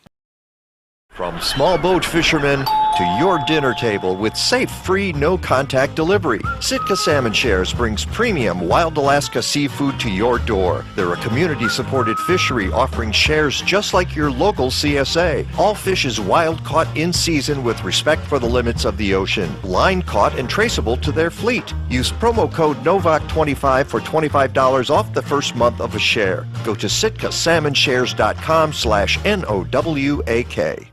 From small boat fishermen to your dinner table with safe, free, no-contact delivery, Sitka Salmon Shares brings premium wild Alaska seafood to your door. They're a community-supported fishery offering shares just like your local CSA. All fish is wild-caught in season with respect for the limits of the ocean. Line-caught and traceable to their fleet. Use promo code NOVAC25 for $25 off the first month of a share. Go to sitkasalmonshares.com/NOWAK.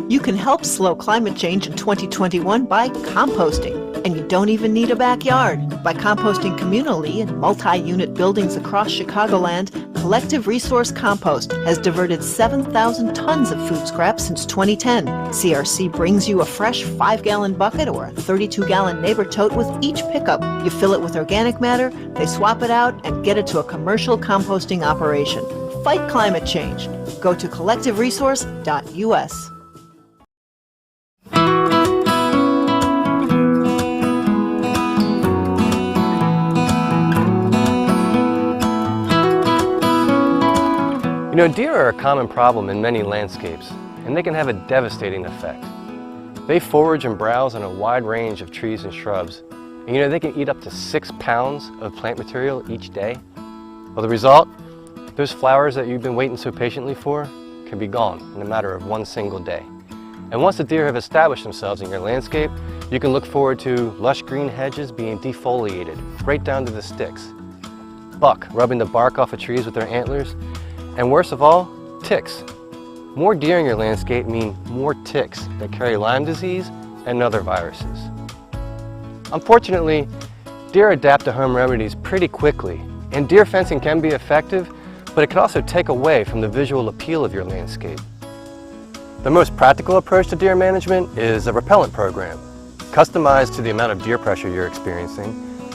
You can help slow climate change in 2021 by composting. And you don't even need a backyard. By composting communally in multi-unit buildings across Chicagoland, Collective Resource Compost has diverted 7,000 tons of food scrap since 2010. CRC brings you a fresh 5-gallon bucket or a 32-gallon neighbor tote with each pickup. You fill it with organic matter, they swap it out, and get it to a commercial composting operation. Fight climate change. Go to collectiveresource.us. Deer are a common problem in many landscapes, and they can have a devastating effect. They forage and browse on a wide range of trees and shrubs. And you know, they can eat up to 6 pounds of plant material each day. Well, the result, those flowers that you've been waiting so patiently for can be gone in a matter of one single day. And once the deer have established themselves in your landscape, you can look forward to lush green hedges being defoliated right down to the sticks, buck rubbing the bark off of trees with their antlers, and worst of all, ticks. More deer in your landscape mean more ticks that carry Lyme disease and other viruses. Unfortunately, deer adapt to home remedies pretty quickly, and deer fencing can be effective, but it can also take away from the visual appeal of your landscape. The most practical approach to deer management is a repellent program, customized to the amount of deer pressure you're experiencing,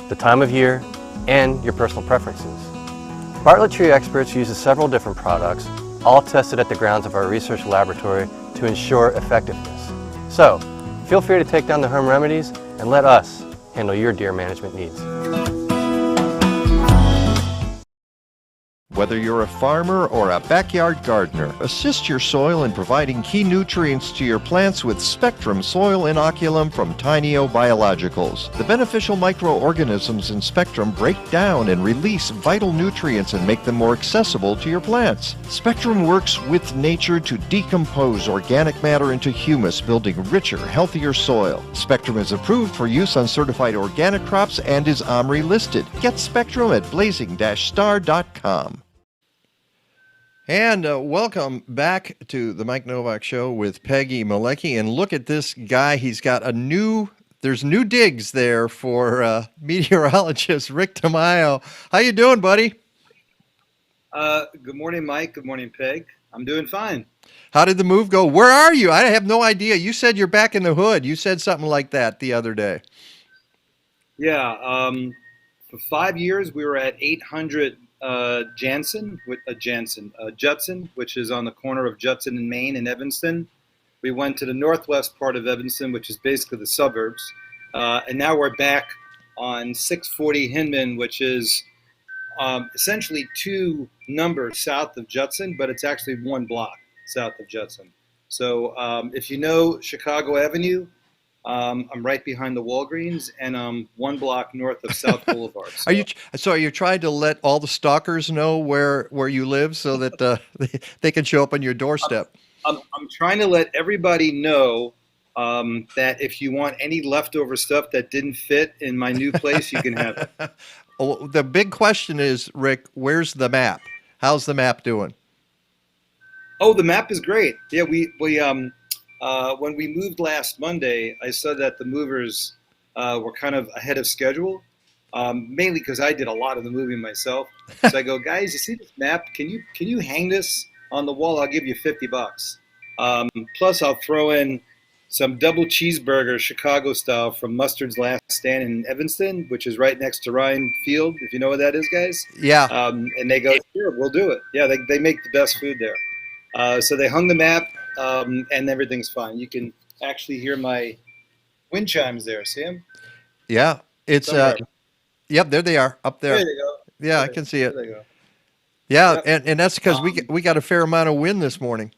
the time of year, and your personal preferences. Bartlett Tree Experts uses several different products, all tested at the grounds of our research laboratory to ensure effectiveness. So, feel free to take down the home remedies and let us handle your deer management needs. Whether you're a farmer or a backyard gardener, assist your soil in providing key nutrients to your plants with Spectrum Soil Inoculum from Tineo Biologicals. The beneficial microorganisms in Spectrum break down and release vital nutrients and make them more accessible to your plants. Spectrum works with nature to decompose organic matter into humus, building richer, healthier soil. Spectrum is approved for use on certified organic crops and is OMRI listed. Get Spectrum at blazing-star.com. And welcome back to the Mike Nowak Show with Peggy Malecki. And look at this guy. He's got there's new digs there for meteorologist Rick DiMaio. How you doing, buddy? Good morning, Mike. Good morning, Peg. I'm doing fine. How did the move go? Where are you? I have no idea. You said you're back in the hood. You said something like that the other day. Yeah. For 5 years, we were at 800 Judson, which is on the corner of Judson and Maine in Evanston. We went to the northwest part of Evanston, which is basically the suburbs. And now we're back on 640 Hinman, which is essentially 2 numbers south of Judson, but it's actually 1 block south of Judson. So if you know Chicago Avenue, I'm right behind the Walgreens, and I'm 1 block north of South Boulevard. So. Are you trying to let all the stalkers know where you live so that they can show up on your doorstep? I'm trying to let everybody know that if you want any leftover stuff that didn't fit in my new place, you can have it. Oh, the big question is, Rick, where's the map? How's the map doing? Oh, the map is great. Yeah, we when we moved last Monday, I saw that the movers were kind of ahead of schedule, mainly because I did a lot of the moving myself. So I go, guys, you see this map? Can you hang this on the wall? I'll give you $50. Plus, I'll throw in some double cheeseburger Chicago style from Mustard's Last Stand in Evanston, which is right next to Ryan Field, if you know what that is, guys. Yeah. And they go, sure, we'll do it. Yeah, they make the best food there. So they hung the map. And everything's fine. You can actually hear my wind chimes there. See them? Yeah, it's yep, there they are up there. There you go. Yeah, I can see it. There you go. Yeah, yep. and that's because we got a fair amount of wind this morning.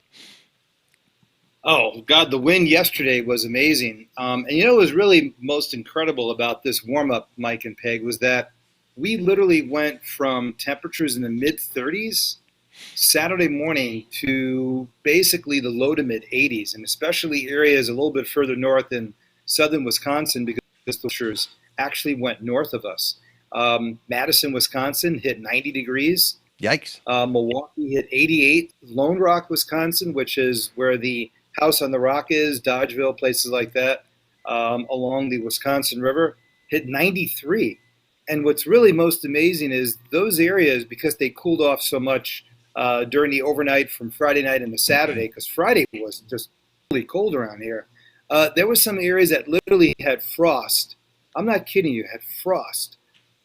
Oh God, the wind yesterday was amazing. And you know what was really most incredible about this warm up, Mike and Peg, was that we literally went from temperatures in the mid 30s Saturday morning to basically the low to mid 80s, and especially areas a little bit further north in southern Wisconsin, because the temperatures actually went north of us. Madison, Wisconsin hit 90 degrees. Yikes. Milwaukee hit 88. Lone Rock, Wisconsin, which is where the House on the Rock is, Dodgeville, places like that, along the Wisconsin River, hit 93. And what's really most amazing is those areas, because they cooled off so much during the overnight from Friday night into Saturday, because Friday was just really cold around here. There were some areas that literally had frost. I'm not kidding you, had frost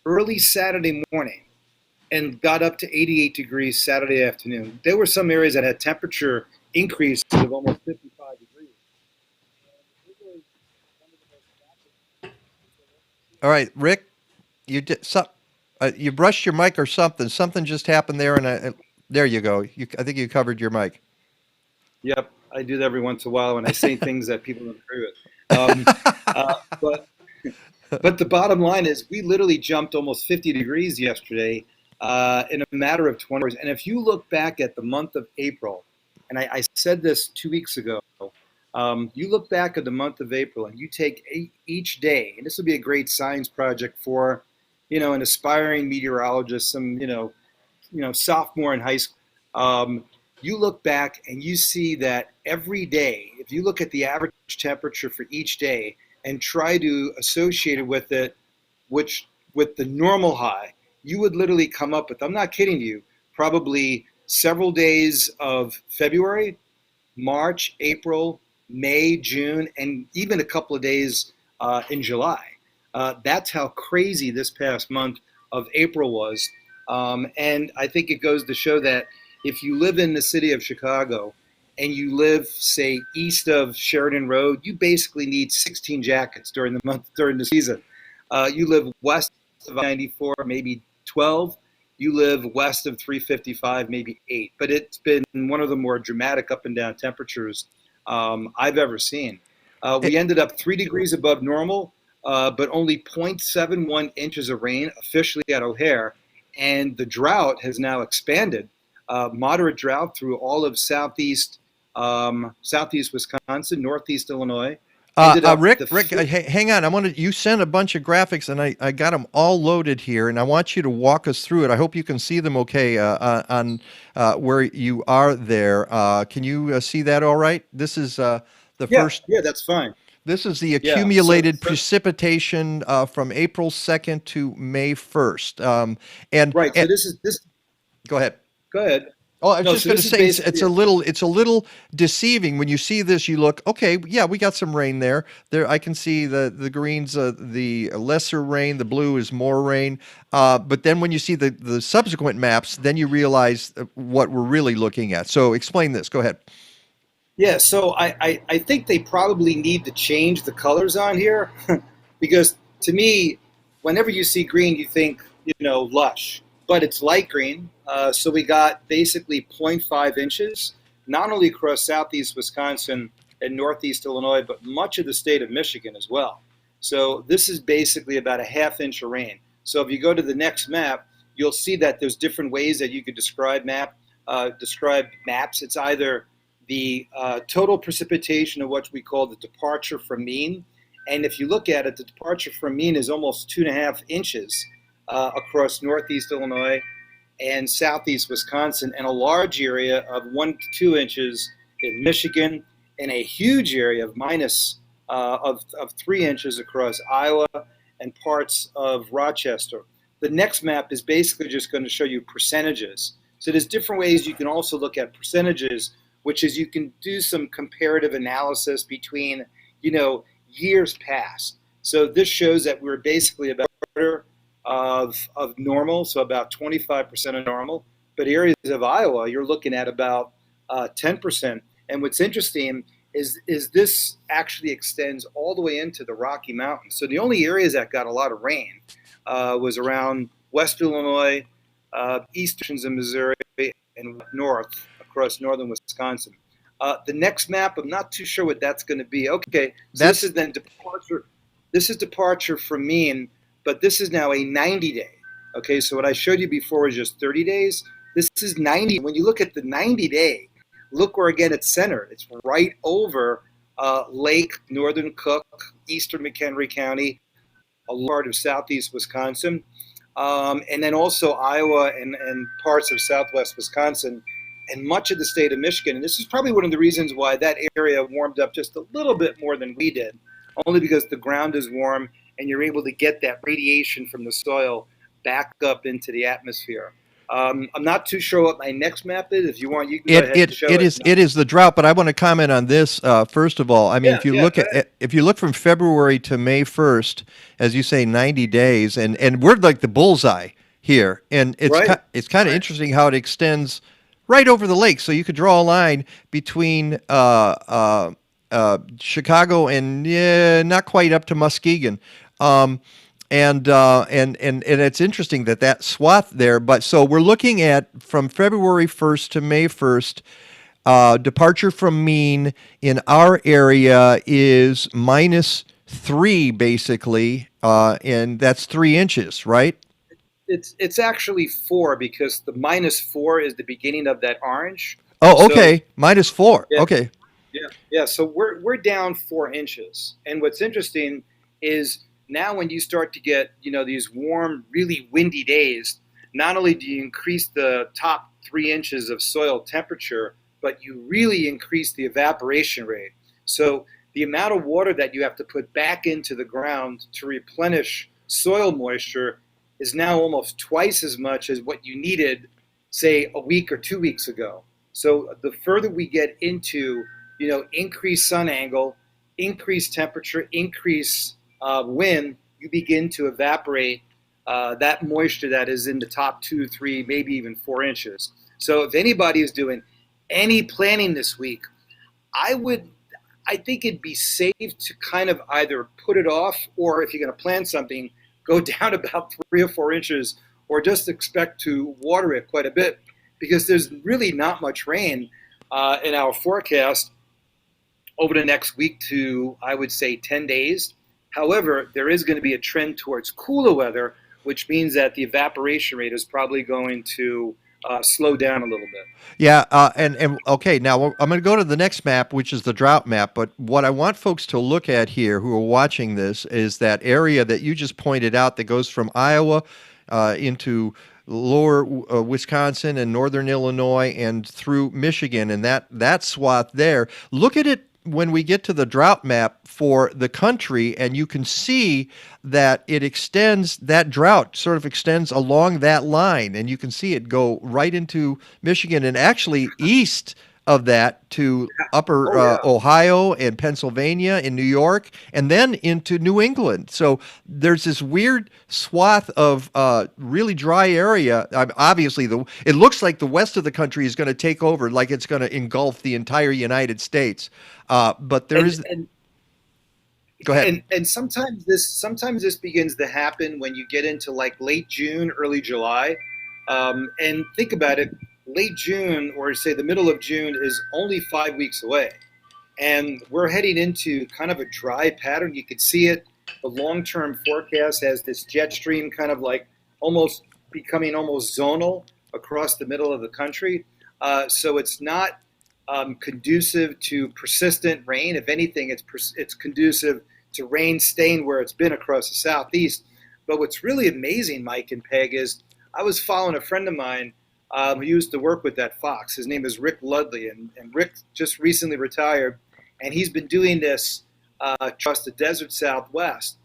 early Saturday morning and got up to 88 degrees Saturday afternoon. There were some areas that had temperature increases of almost 55 degrees. All right, Rick, you did you brushed your mic or something. Something just happened there, and there you go. I think you covered your mic. Yep. I do that every once in a while when I say things that people don't agree with. But the bottom line is we literally jumped almost 50 degrees yesterday in a matter of 20 hours. And if you look back at the month of April, and I said this 2 weeks ago, you look back at the month of April and you take each day, and this would be a great science project for, an aspiring meteorologist, some, sophomore in high school. You look back and you see that every day, if you look at the average temperature for each day and try to associate it with with the normal high, you would literally come up with, I'm not kidding you, probably several days of February, March, April, May, June, and even a couple of days in July. That's how crazy this past month of April was. And I think it goes to show that if you live in the city of Chicago and you live, say, east of Sheridan Road, you basically need 16 jackets during the season. You live west of 94, maybe 12. You live west of 355, maybe 8. But it's been one of the more dramatic up and down temperatures I've ever seen. We ended up 3 degrees above normal, but only 0.71 inches of rain officially at O'Hare. And the drought has now expanded. Moderate drought through all of southeast Wisconsin, northeast Illinois. Rick, hang on. You sent a bunch of graphics, and I got them all loaded here, and I want you to walk us through it. I hope you can see them okay on where you are there. Can you see that all right? This is the first. Yeah, that's fine. This is the accumulated precipitation from April 2nd to May 1st. So this is. Go ahead. Go ahead. Oh, I was just going to say it's a little deceiving when you see this. You look, okay, yeah, we got some rain there. There, I can see the greens, the lesser rain. The blue is more rain. But then when you see the subsequent maps, then you realize what we're really looking at. So explain this. Go ahead. Yeah, so I think they probably need to change the colors on here because to me, whenever you see green, you think lush. But it's light green, so we got basically 0.5 inches, not only across southeast Wisconsin and northeast Illinois, but much of the state of Michigan as well. So this is basically about a ½ inch of rain. So if you go to the next map, you'll see that there's different ways that you could describe maps. It's either the total precipitation of what we call the departure from mean, and if you look at it, the departure from mean is almost 2.5 inches. Across northeast Illinois and southeast Wisconsin, and a large area of 1 to 2 inches in Michigan, and a huge area of minus of 3 inches across Iowa and parts of Rochester. The next map is basically just going to show you percentages. So there's different ways you can also look at percentages, which is you can do some comparative analysis between years past. So this shows that we're basically about of normal, so about 25% of normal. But areas of Iowa, you're looking at about 10%. And what's interesting is this actually extends all the way into the Rocky Mountains. So the only areas that got a lot of rain was around West Illinois, eastern of Missouri, and north across northern Wisconsin. The next map, I'm not too sure what that's going to be. Okay, so this is then departure. This is departure from mean. But this is now a 90-day. Okay, so what I showed you before was just 30 days. This is 90. When you look at the 90-day, look where again it's centered. It's right over Lake, Northern Cook, Eastern McHenry County, a part of southeast Wisconsin, and then also Iowa and parts of southwest Wisconsin, and much of the state of Michigan. And this is probably one of the reasons why that area warmed up just a little bit more than we did, only because the ground is warm and you're able to get that radiation from the soil back up into the atmosphere. I'm not too sure what my next map is. If you want, you can go ahead and show it. It is the drought, but I want to comment on this first of all. I mean, if you look from February to May 1st, as you say, 90 days, and we're like the bullseye here, and it's kind of interesting how it extends right over the lake. So you could draw a line between Chicago and not quite up to Muskegon. And it's interesting that swath there. But so we're looking at from February 1st to May 1st, departure from mean in our area is -3, basically, and that's 3 inches, right? It's actually 4 because the -4 is the beginning of that orange. Oh, So, okay, -4. yeah, Okay. yeah. So we're down 4 inches, and what's interesting is now when you start to get these warm, really windy days, not only do you increase the top 3 inches of soil temperature, but you really increase the evaporation rate. So the amount of water that you have to put back into the ground to replenish soil moisture is now almost twice as much as what you needed, say, a week or 2 weeks ago. So the further we get into, increased sun angle, increased temperature, increased wind, you begin to evaporate that moisture that is in the top 2, 3, maybe even 4 inches. So if anybody is doing any planning this week, I think it'd be safe to kind of either put it off, or if you're going to plan something, go down about 3 or 4 inches, or just expect to water it quite a bit, because there's really not much rain in our forecast over the next week to, I would say, 10 days. However, there is going to be a trend towards cooler weather, which means that the evaporation rate is probably going to slow down a little bit. Yeah, and okay, now I'm going to go to the next map, which is the drought map. But what I want folks to look at here who are watching this is that area that you just pointed out that goes from Iowa into lower Wisconsin and northern Illinois and through Michigan, and that swath there. Look at it when we get to the drought map for the country, and you can see that it extends, that drought sort of extends along that line, and you can see it go right into Michigan and actually east of that to upper Ohio and Pennsylvania and New York, and then into New England. So there's this weird swath of really dry area. Obviously, it looks like the west of the country is going to take over, like it's going to engulf the entire United States. But there is. Go ahead. And sometimes this begins to happen when you get into like late June, early July. And think about it. Late June, or say the middle of June, is only 5 weeks away. And we're heading into kind of a dry pattern. You could see it. The long-term forecast has this jet stream kind of like almost becoming almost zonal across the middle of the country. So it's not conducive to persistent rain. If anything, it's conducive to rain staying where it's been across the southeast. But what's really amazing, Mike and Peg, is I was following a friend of mine who used to work with that Fox. His name is Rick Ludley, and Rick just recently retired, and he's been doing this across the desert Southwest.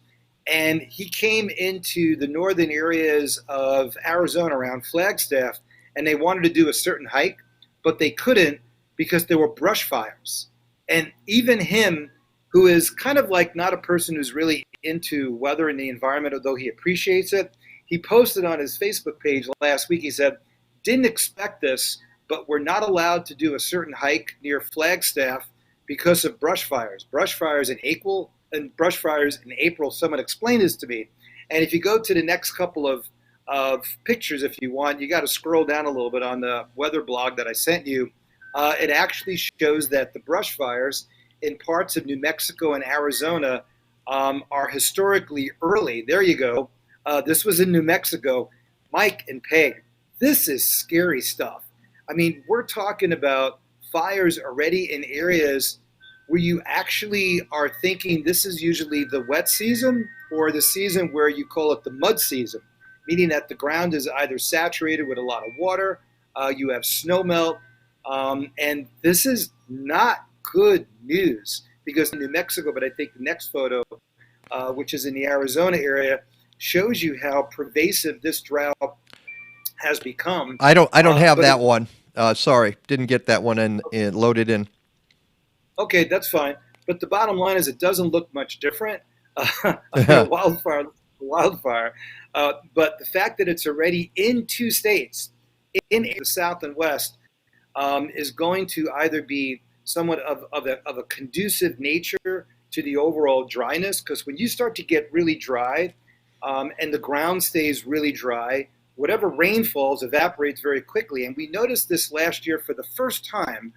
And he came into the northern areas of Arizona around Flagstaff, and they wanted to do a certain hike, but they couldn't because there were brush fires. And even him, who is kind of like not a person who's really into weather and the environment, although he appreciates it, he posted on his Facebook page last week, he said, didn't expect this, but we're not allowed to do a certain hike near Flagstaff because of brush fires. Brush fires in April, someone explained this to me. And if you go to the next couple of pictures, if you want, you got to scroll down a little bit on the weather blog that I sent you. It actually shows that the brush fires in parts of New Mexico and Arizona are historically early. There you go. This was in New Mexico. Mike and Peg, this is scary stuff. I mean, we're talking about fires already in areas where you actually are thinking this is usually the wet season or the season where you call it the mud season, meaning that the ground is either saturated with a lot of water, you have snow melt, and this is not good news because in New Mexico, but I think the next photo, which is in the Arizona area, shows you how pervasive this drought has become. I don't have that one. Sorry, didn't get that one in loaded in. Okay, that's fine. But the bottom line is it doesn't look much different. Wildfire. But the fact that it's already in 2 states, in the South and West, is going to either be somewhat of a conducive nature to the overall dryness. Because when you start to get really dry and the ground stays really dry, whatever rain falls evaporates very quickly. And we noticed this last year for the first time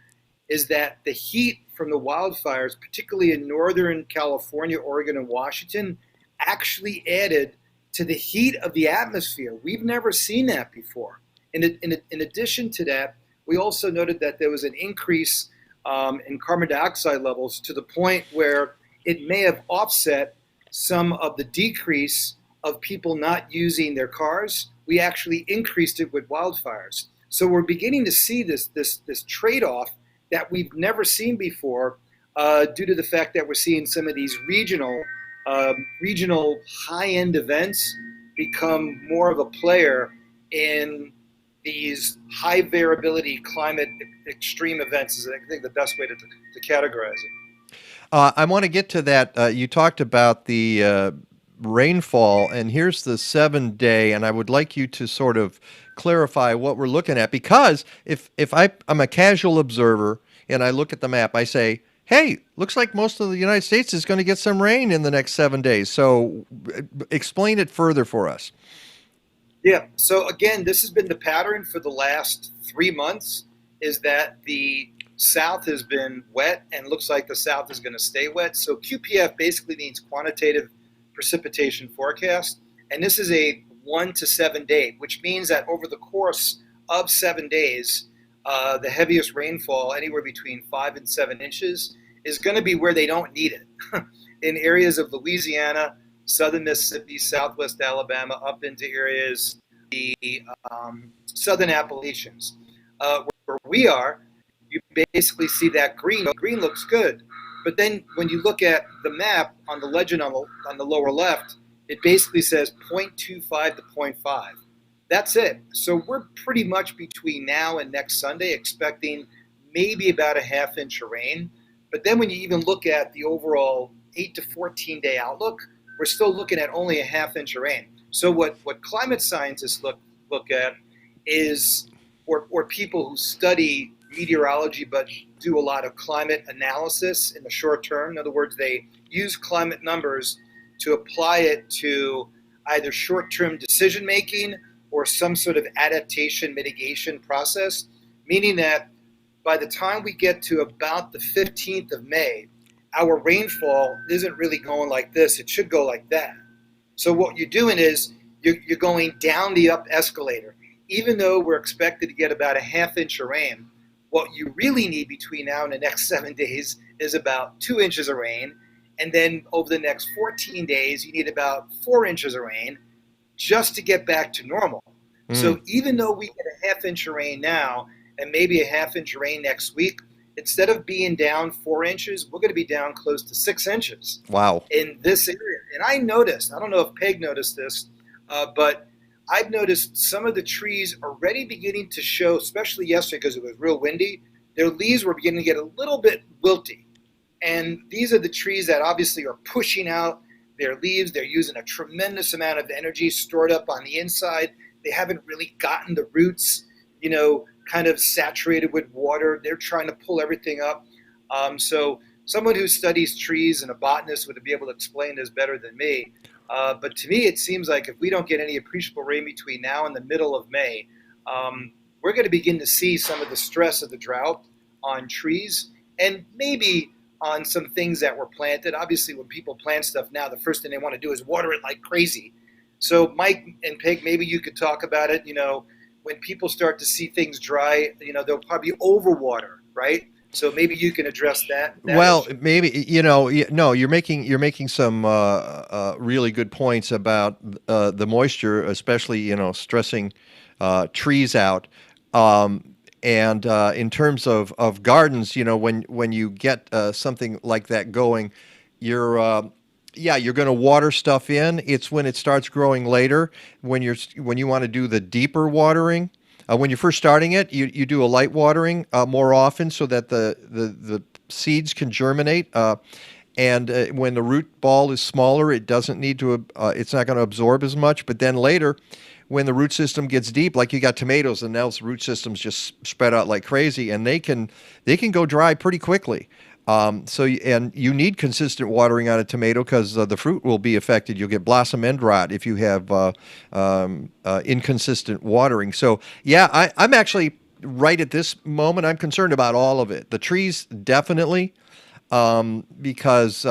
is that the heat from the wildfires, particularly in Northern California, Oregon, and Washington, actually added to the heat of the atmosphere. We've never seen that before. In addition to that, we also noted that there was an increase in carbon dioxide levels to the point where it may have offset some of the decrease of people not using their cars. We actually increased it with wildfires. So we're beginning to see this trade-off that we've never seen before due to the fact that we're seeing some of these regional high-end events become more of a player in these high variability climate extreme events is, I think, the best way to categorize it. I want to get to that. You talked about the rainfall, and here's the 7-day, and I would like you to sort of clarify what we're looking at, because if I'm a casual observer and I look at the map, I say, hey, looks like most of the United States is going to get some rain in the next 7 days. So explain it further for us. Yeah, so again, this has been the pattern for the last 3 months, is that the South has been wet and looks like the South is going to stay wet. So QPF basically means quantitative precipitation forecast, and this is a 1 to 7 day, which means that over the course of 7 days, the heaviest rainfall, anywhere between 5 and 7 inches, is going to be where they don't need it. In areas of Louisiana, southern Mississippi, southwest Alabama, up into areas, the southern Appalachians. Where we are, you basically see that green. Green looks good. But then when you look at the map on the legend on the lower left, it basically says 0.25 to 0.5. That's it. So we're pretty much between now and next Sunday expecting maybe about a half inch of rain. But then when you even look at the overall 8 to 14 day outlook, we're still looking at only a half inch of rain. So what climate scientists look at is, or people who study meteorology but do a lot of climate analysis in the short term. In other words, they use climate numbers to apply it to either short-term decision making or some sort of adaptation mitigation process, meaning that by the time we get to about the 15th of May, our rainfall isn't really going like this. It should go like that. So what you're doing is you're going down the up escalator. Even though we're expected to get about a half inch of rain, what you really need between now and the next 7 days is about 2 inches of rain. And then over the next 14 days, you need about 4 inches of rain just to get back to normal. So even though we get a half inch of rain now and maybe a half inch of rain next week, instead of being down 4 inches, we're going to be down close to 6 inches. Wow. In this area. And I noticed, I don't know if Peg noticed this, but I've noticed some of the trees already beginning to show, especially yesterday because it was real windy, their leaves were beginning to get a little bit wilty. And these are the trees that obviously are pushing out their leaves. They're using a tremendous amount of energy stored up on the inside. They haven't really gotten the roots, kind of saturated with water. They're trying to pull everything up. So someone who studies trees and a botanist would be able to explain this better than me. But to me, it seems like if we don't get any appreciable rain between now and the middle of May, we're going to begin to see some of the stress of the drought on trees and maybe on some things that were planted. Obviously, when people plant stuff now, the first thing they want to do is water it like crazy. So Mike and Peg, maybe you could talk about it. When people start to see things dry, they'll probably overwater, right? So maybe you can address that well, issue. maybe, no, you're making some really good points about the moisture, especially, stressing trees out. And in terms of gardens, when you get something like that going, you're going to water stuff in. It's when it starts growing later, when you want to do the deeper watering. When you're first starting it, you do a light watering more often so that the seeds can germinate. And when the root ball is smaller, it doesn't need to. It's not going to absorb as much. But then later, when the root system gets deep, like you got tomatoes, and now the root systems just spread out like crazy, and they can go dry pretty quickly. And you need consistent watering on a tomato because the fruit will be affected. You'll get blossom end rot if you have inconsistent watering. So yeah, I'm actually right at this moment, I'm concerned about all of it. The trees, definitely, because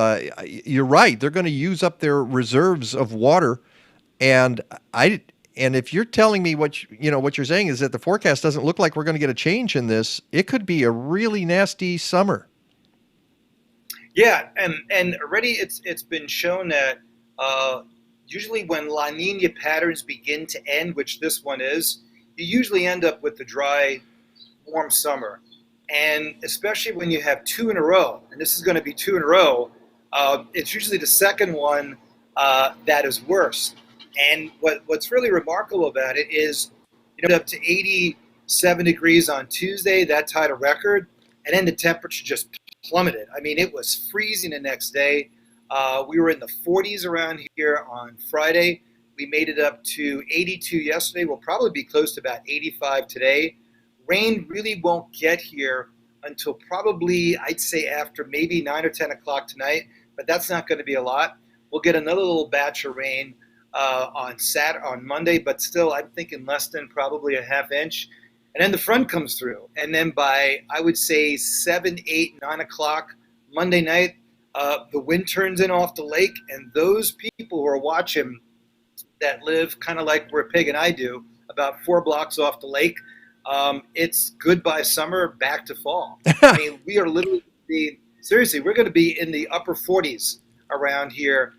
you're right. They're going to use up their reserves of water. And if you're telling me what you're saying is that the forecast doesn't look like we're going to get a change in this, it could be a really nasty summer. Yeah, and already it's been shown that usually when La Nina patterns begin to end, which this one is, you usually end up with the dry, warm summer. And especially when you have two in a row, and this is going to be two in a row, it's usually the second one that is worse. And what's really remarkable about it is, up to 87 degrees on Tuesday, that tied a record, and then the temperature just plummeted. I mean, it was freezing the next day. We were in the 40s around here on Friday. We made it up to 82 yesterday. We'll probably be close to about 85 today. Rain really won't get here until probably, I'd say, after maybe 9 or 10 o'clock tonight, but that's not going to be a lot. We'll get another little batch of rain on Monday, but still, I'm thinking less than probably a half inch. And then the front comes through. And then by, I would say, 7, 8, 9 o'clock Monday night, the wind turns in off the lake. And those people who are watching that live kind of like where Peg and I do, about 4 blocks off the lake, it's goodbye summer, back to fall. I mean, we are literally seriously, we're going to be in the upper 40s around here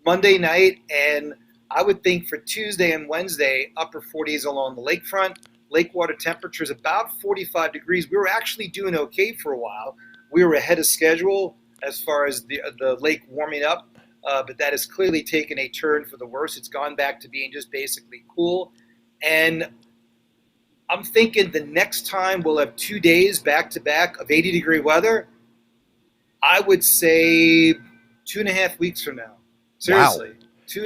Monday night. And I would think for Tuesday and Wednesday, upper 40s along the lakefront. Lake water temperatures about 45 degrees. We were actually doing okay for a while. We were ahead of schedule as far as the lake warming up, but that has clearly taken a turn for the worse. It's gone back to being just basically cool. And I'm thinking the next time we'll have 2 days back-to-back of 80-degree weather, I would say 2.5 weeks from now. Seriously. Wow.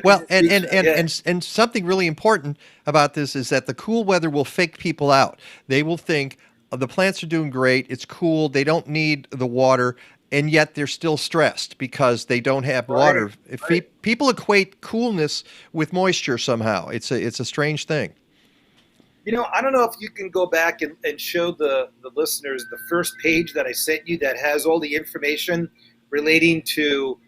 Well, and something really important about this is that the cool weather will fake people out. They will think the plants are doing great, it's cool, they don't need the water, and yet they're still stressed because they don't have water. People equate coolness with moisture somehow. It's a strange thing. I don't know if you can go back and show the listeners the first page that I sent you that has all the information relating to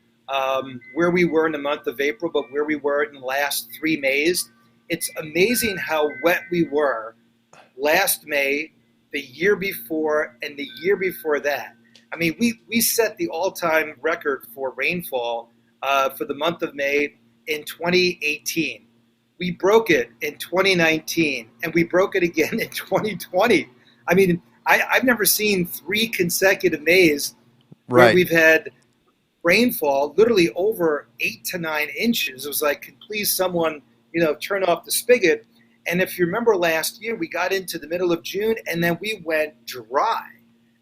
where we were in the month of April, but where we were in the last 3 Mays. It's amazing how wet we were last May, the year before, and the year before that. I mean, we set the all-time record for rainfall for the month of May in 2018. We broke it in 2019, and we broke it again in 2020. I mean, I've never seen 3 consecutive Mays where we've had rainfall literally over 8 to 9 inches. It was like, could please someone, turn off the spigot. And if you remember last year, we got into the middle of June and then we went dry,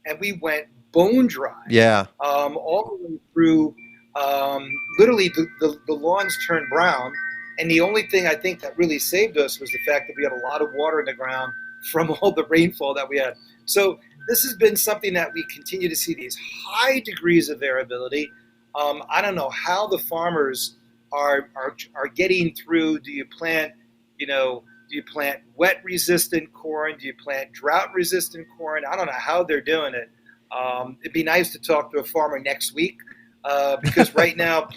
and we went bone dry. Yeah. All the way through, literally the lawns turned brown. And the only thing I think that really saved us was the fact that we had a lot of water in the ground from all the rainfall that we had. So this has been something that we continue to see, these high degrees of variability. I don't know how the farmers are getting through. Do you plant wet resistant corn? Do you plant drought resistant corn? I don't know how they're doing it. It'd be nice to talk to a farmer next week because right now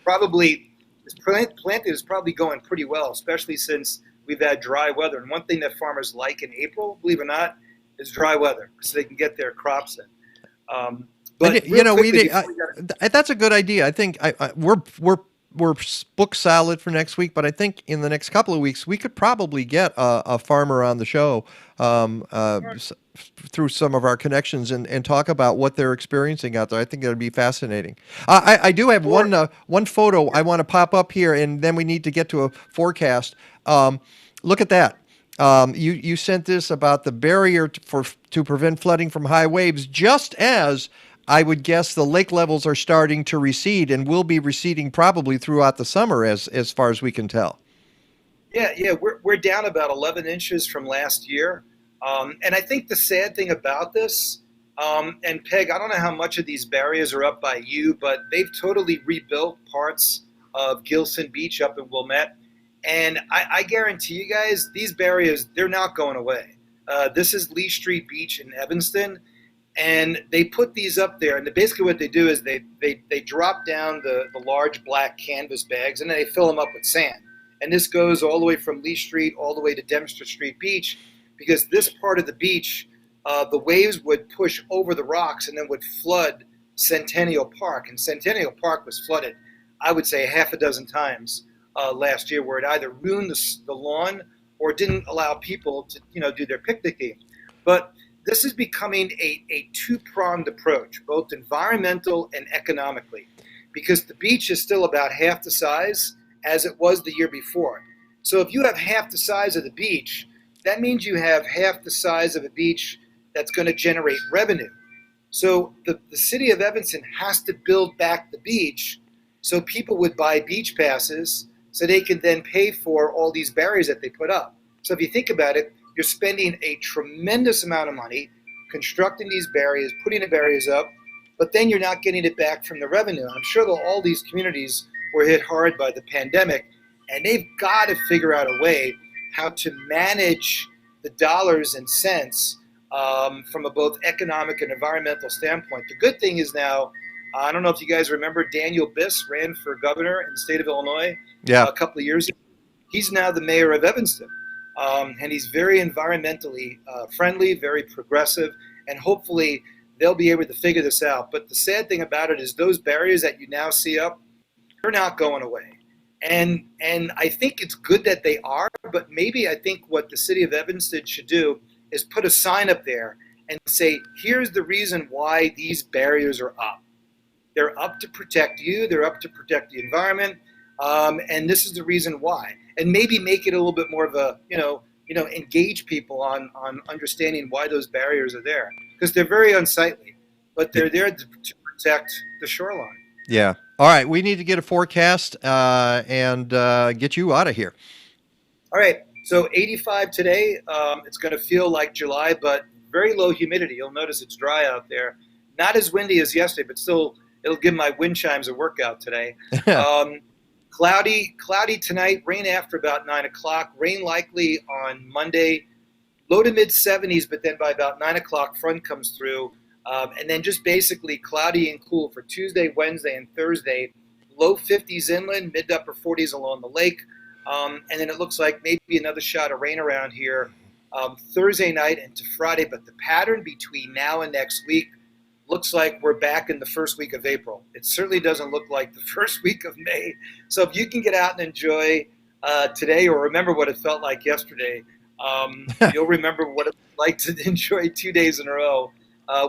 planting is probably going pretty well, especially since we've had dry weather. And one thing that farmers like in April, believe it or not, is dry weather, so they can get their crops in. But that's a good idea. I think we're booked solid for next week, but I think in the next couple of weeks we could probably get a farmer on the show through some of our connections and talk about what they're experiencing out there. I think that would be fascinating. I do have one photo I want to pop up here, and then we need to get to a forecast. Look at that. You sent this about the barrier to prevent flooding from high waves, just as I would guess the lake levels are starting to recede and will be receding probably throughout the summer as far as we can tell. Yeah, we're down about 11 inches from last year. And I think the sad thing about this, and Peg, I don't know how much of these barriers are up by you, but they've totally rebuilt parts of Gilson Beach up in Wilmette. And I guarantee you guys, these barriers, they're not going away. This is Lee Street Beach in Evanston. And they put these up there, and basically what they do is they drop down the large black canvas bags, and then they fill them up with sand. And this goes all the way from Lee Street all the way to Dempster Street Beach, because this part of the beach, the waves would push over the rocks and then would flood Centennial Park. And Centennial Park was flooded, I would say, half a dozen times last year, where it either ruined the lawn or didn't allow people to do their picnicking. But this is becoming a two-pronged approach, both environmental and economically, because the beach is still about half the size as it was the year before. So if you have half the size of the beach, that means you have half the size of a beach that's going to generate revenue. So the city of Evanston has to build back the beach so people would buy beach passes so they can then pay for all these barriers that they put up. So if you think about it, you're spending a tremendous amount of money constructing these barriers, putting the barriers up, but then you're not getting it back from the revenue. I'm sure that all these communities were hit hard by the pandemic, and they've got to figure out a way how to manage the dollars and cents from a both economic and environmental standpoint. The good thing is now, I don't know if you guys remember, Daniel Biss ran for governor in the state of Illinois a couple of years ago. He's now the mayor of Evanston. And he's very environmentally friendly, very progressive, and hopefully they'll be able to figure this out. But the sad thing about it is those barriers that you now see up, they're not going away. And I think it's good that they are, but maybe I think what the city of Evanston should do is put a sign up there and say, here's the reason why these barriers are up. They're up to protect you, they're up to protect the environment, and this is the reason why. And maybe make it a little bit more of a, engage people on understanding why those barriers are there. Because they're very unsightly, but they're there to protect the shoreline. Yeah. All right. We need to get a forecast and get you out of here. All right. So 85 today. It's going to feel like July, but very low humidity. You'll notice it's dry out there. Not as windy as yesterday, but still it'll give my wind chimes a workout today. Cloudy tonight, rain after about 9 o'clock, rain likely on Monday, low to mid 70s, but then by about 9 o'clock, front comes through. And then just basically cloudy and cool for Tuesday, Wednesday, and Thursday, low 50s inland, mid to upper 40s along the lake. And then it looks like maybe another shot of rain around here Thursday night into Friday, but the pattern between now and next week looks like we're back in the first week of April. It certainly doesn't look like the first week of May. So if you can get out and enjoy today, or remember what it felt like yesterday, you'll remember what it was like to enjoy 2 days in a row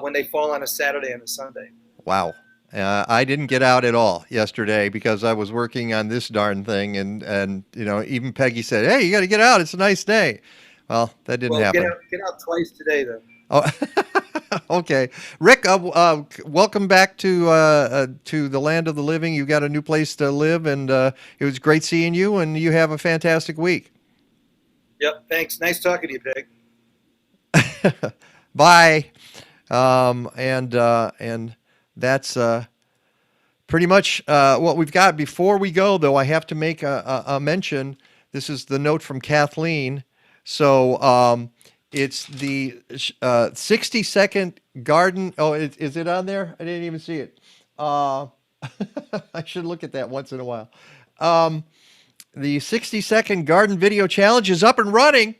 when they fall on a Saturday and a Sunday. Wow. I didn't get out at all yesterday because I was working on this darn thing. And even Peggy said, hey, you got to get out. It's a nice day. Well, that didn't happen. Get out twice today, though. Oh, okay. Rick, welcome back to the land of the living. You got a new place to live, and it was great seeing you, and you have a fantastic week. Yep, thanks. Nice talking to you, Peg. Bye. And that's pretty much what we've got. Before we go, though, I have to make a mention. This is the note from Kathleen. So it's the 60-second garden. Oh, is it on there? I didn't even see it. I should look at that once in a while. The 60-second garden video challenge is up and running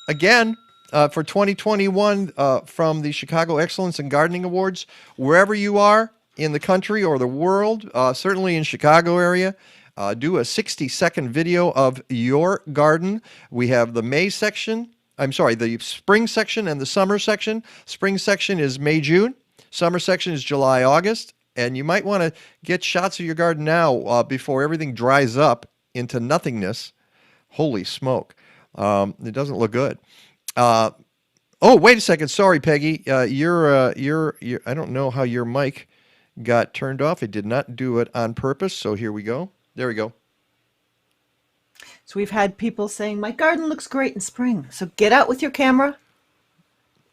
again for 2021 from the Chicago Excellence in Gardening Awards. Wherever you are in the country or the world, certainly in Chicago area, do a 60-second video of your garden. We have the the spring section and the summer section. Spring section is May, June. Summer section is July, August. And you might want to get shots of your garden now before everything dries up into nothingness. Holy smoke. It doesn't look good. Oh, wait a second. Sorry, Peggy. You're I don't know how your mic got turned off. It did not do it on purpose. So here we go. There we go. So we've had people saying, my garden looks great in spring. So get out with your camera.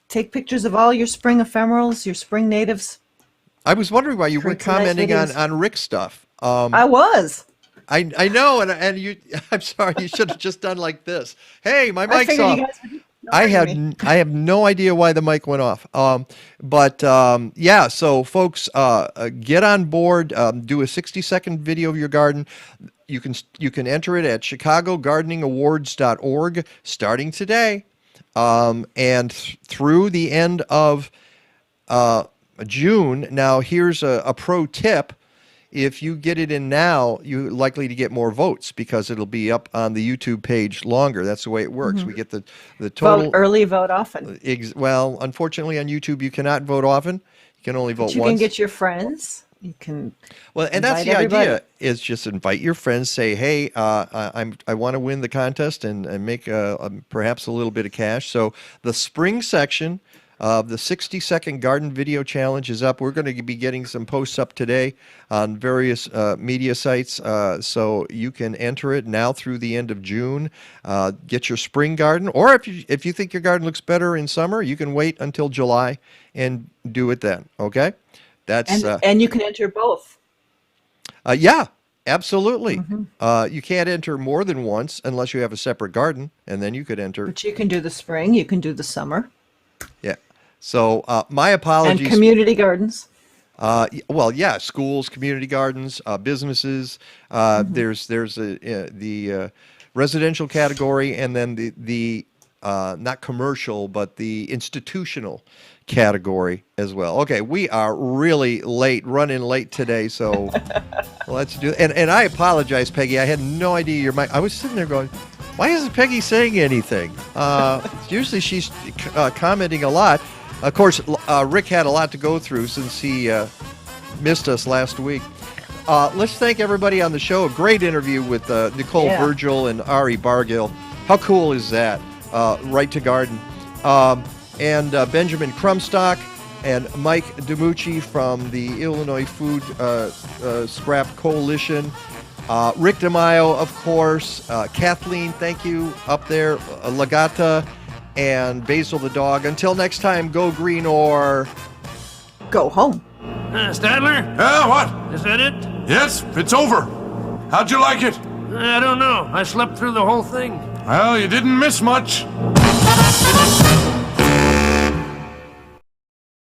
Take pictures of all your spring ephemerals, your spring natives. I was wondering why you weren't commenting on Rick's stuff. I was. I know, and you. I'm sorry. You should have just done like this. Hey, my mic's off. I have no idea why the mic went off. Yeah, so folks, get on board. Do a 60-second video of your garden. You can enter it at ChicagoGardeningAwards.org starting today, and through the end of June. Now, here's a pro tip. If you get it in now, you're likely to get more votes because it'll be up on the YouTube page longer. That's the way it works. We get the total. Vote early, vote often. Well, unfortunately, on YouTube, you cannot vote often. You can only vote once. You can get your friends. You can. Well, and that's the idea, is just invite your friends. Say, hey, I want to win the contest and make perhaps a little bit of cash. So the spring section the 60-second garden video challenge is up. We're going to be getting some posts up today on various media sites, so you can enter it now through the end of June. Get your spring garden, or if you think your garden looks better in summer, you can wait until July and do it then. Okay, that's and you can enter both. Yeah. Absolutely. You can't enter more than once unless you have a separate garden, and then you could enter. But you can do the spring. You can do the summer. Yeah. So my apologies. And community gardens. Well, yeah, schools, community gardens, businesses. There's the residential category, and then the not commercial, but the institutional category as well. Okay, we are really running late today, so let's do it. And I apologize, Peggy. I had no idea your mic. I was sitting there going, why isn't Peggy saying anything? Usually she's commenting a lot. Of course, Rick had a lot to go through since he missed us last week. Let's thank everybody on the show. A great interview with Nicole Virgil and Ari Bargil. How cool is that? Right to Garden. And Benjamim Krumstok and Mike Dimucci from the Illinois Food Scrap Coalition. Rick DiMaio, of course. Kathleen, thank you up there. Lagata and Basil the dog. Until next time, go green or go home. Stadler? What? Is that it? Yes, it's over. How'd you like it? I don't know. I slept through the whole thing. Well, you didn't miss much.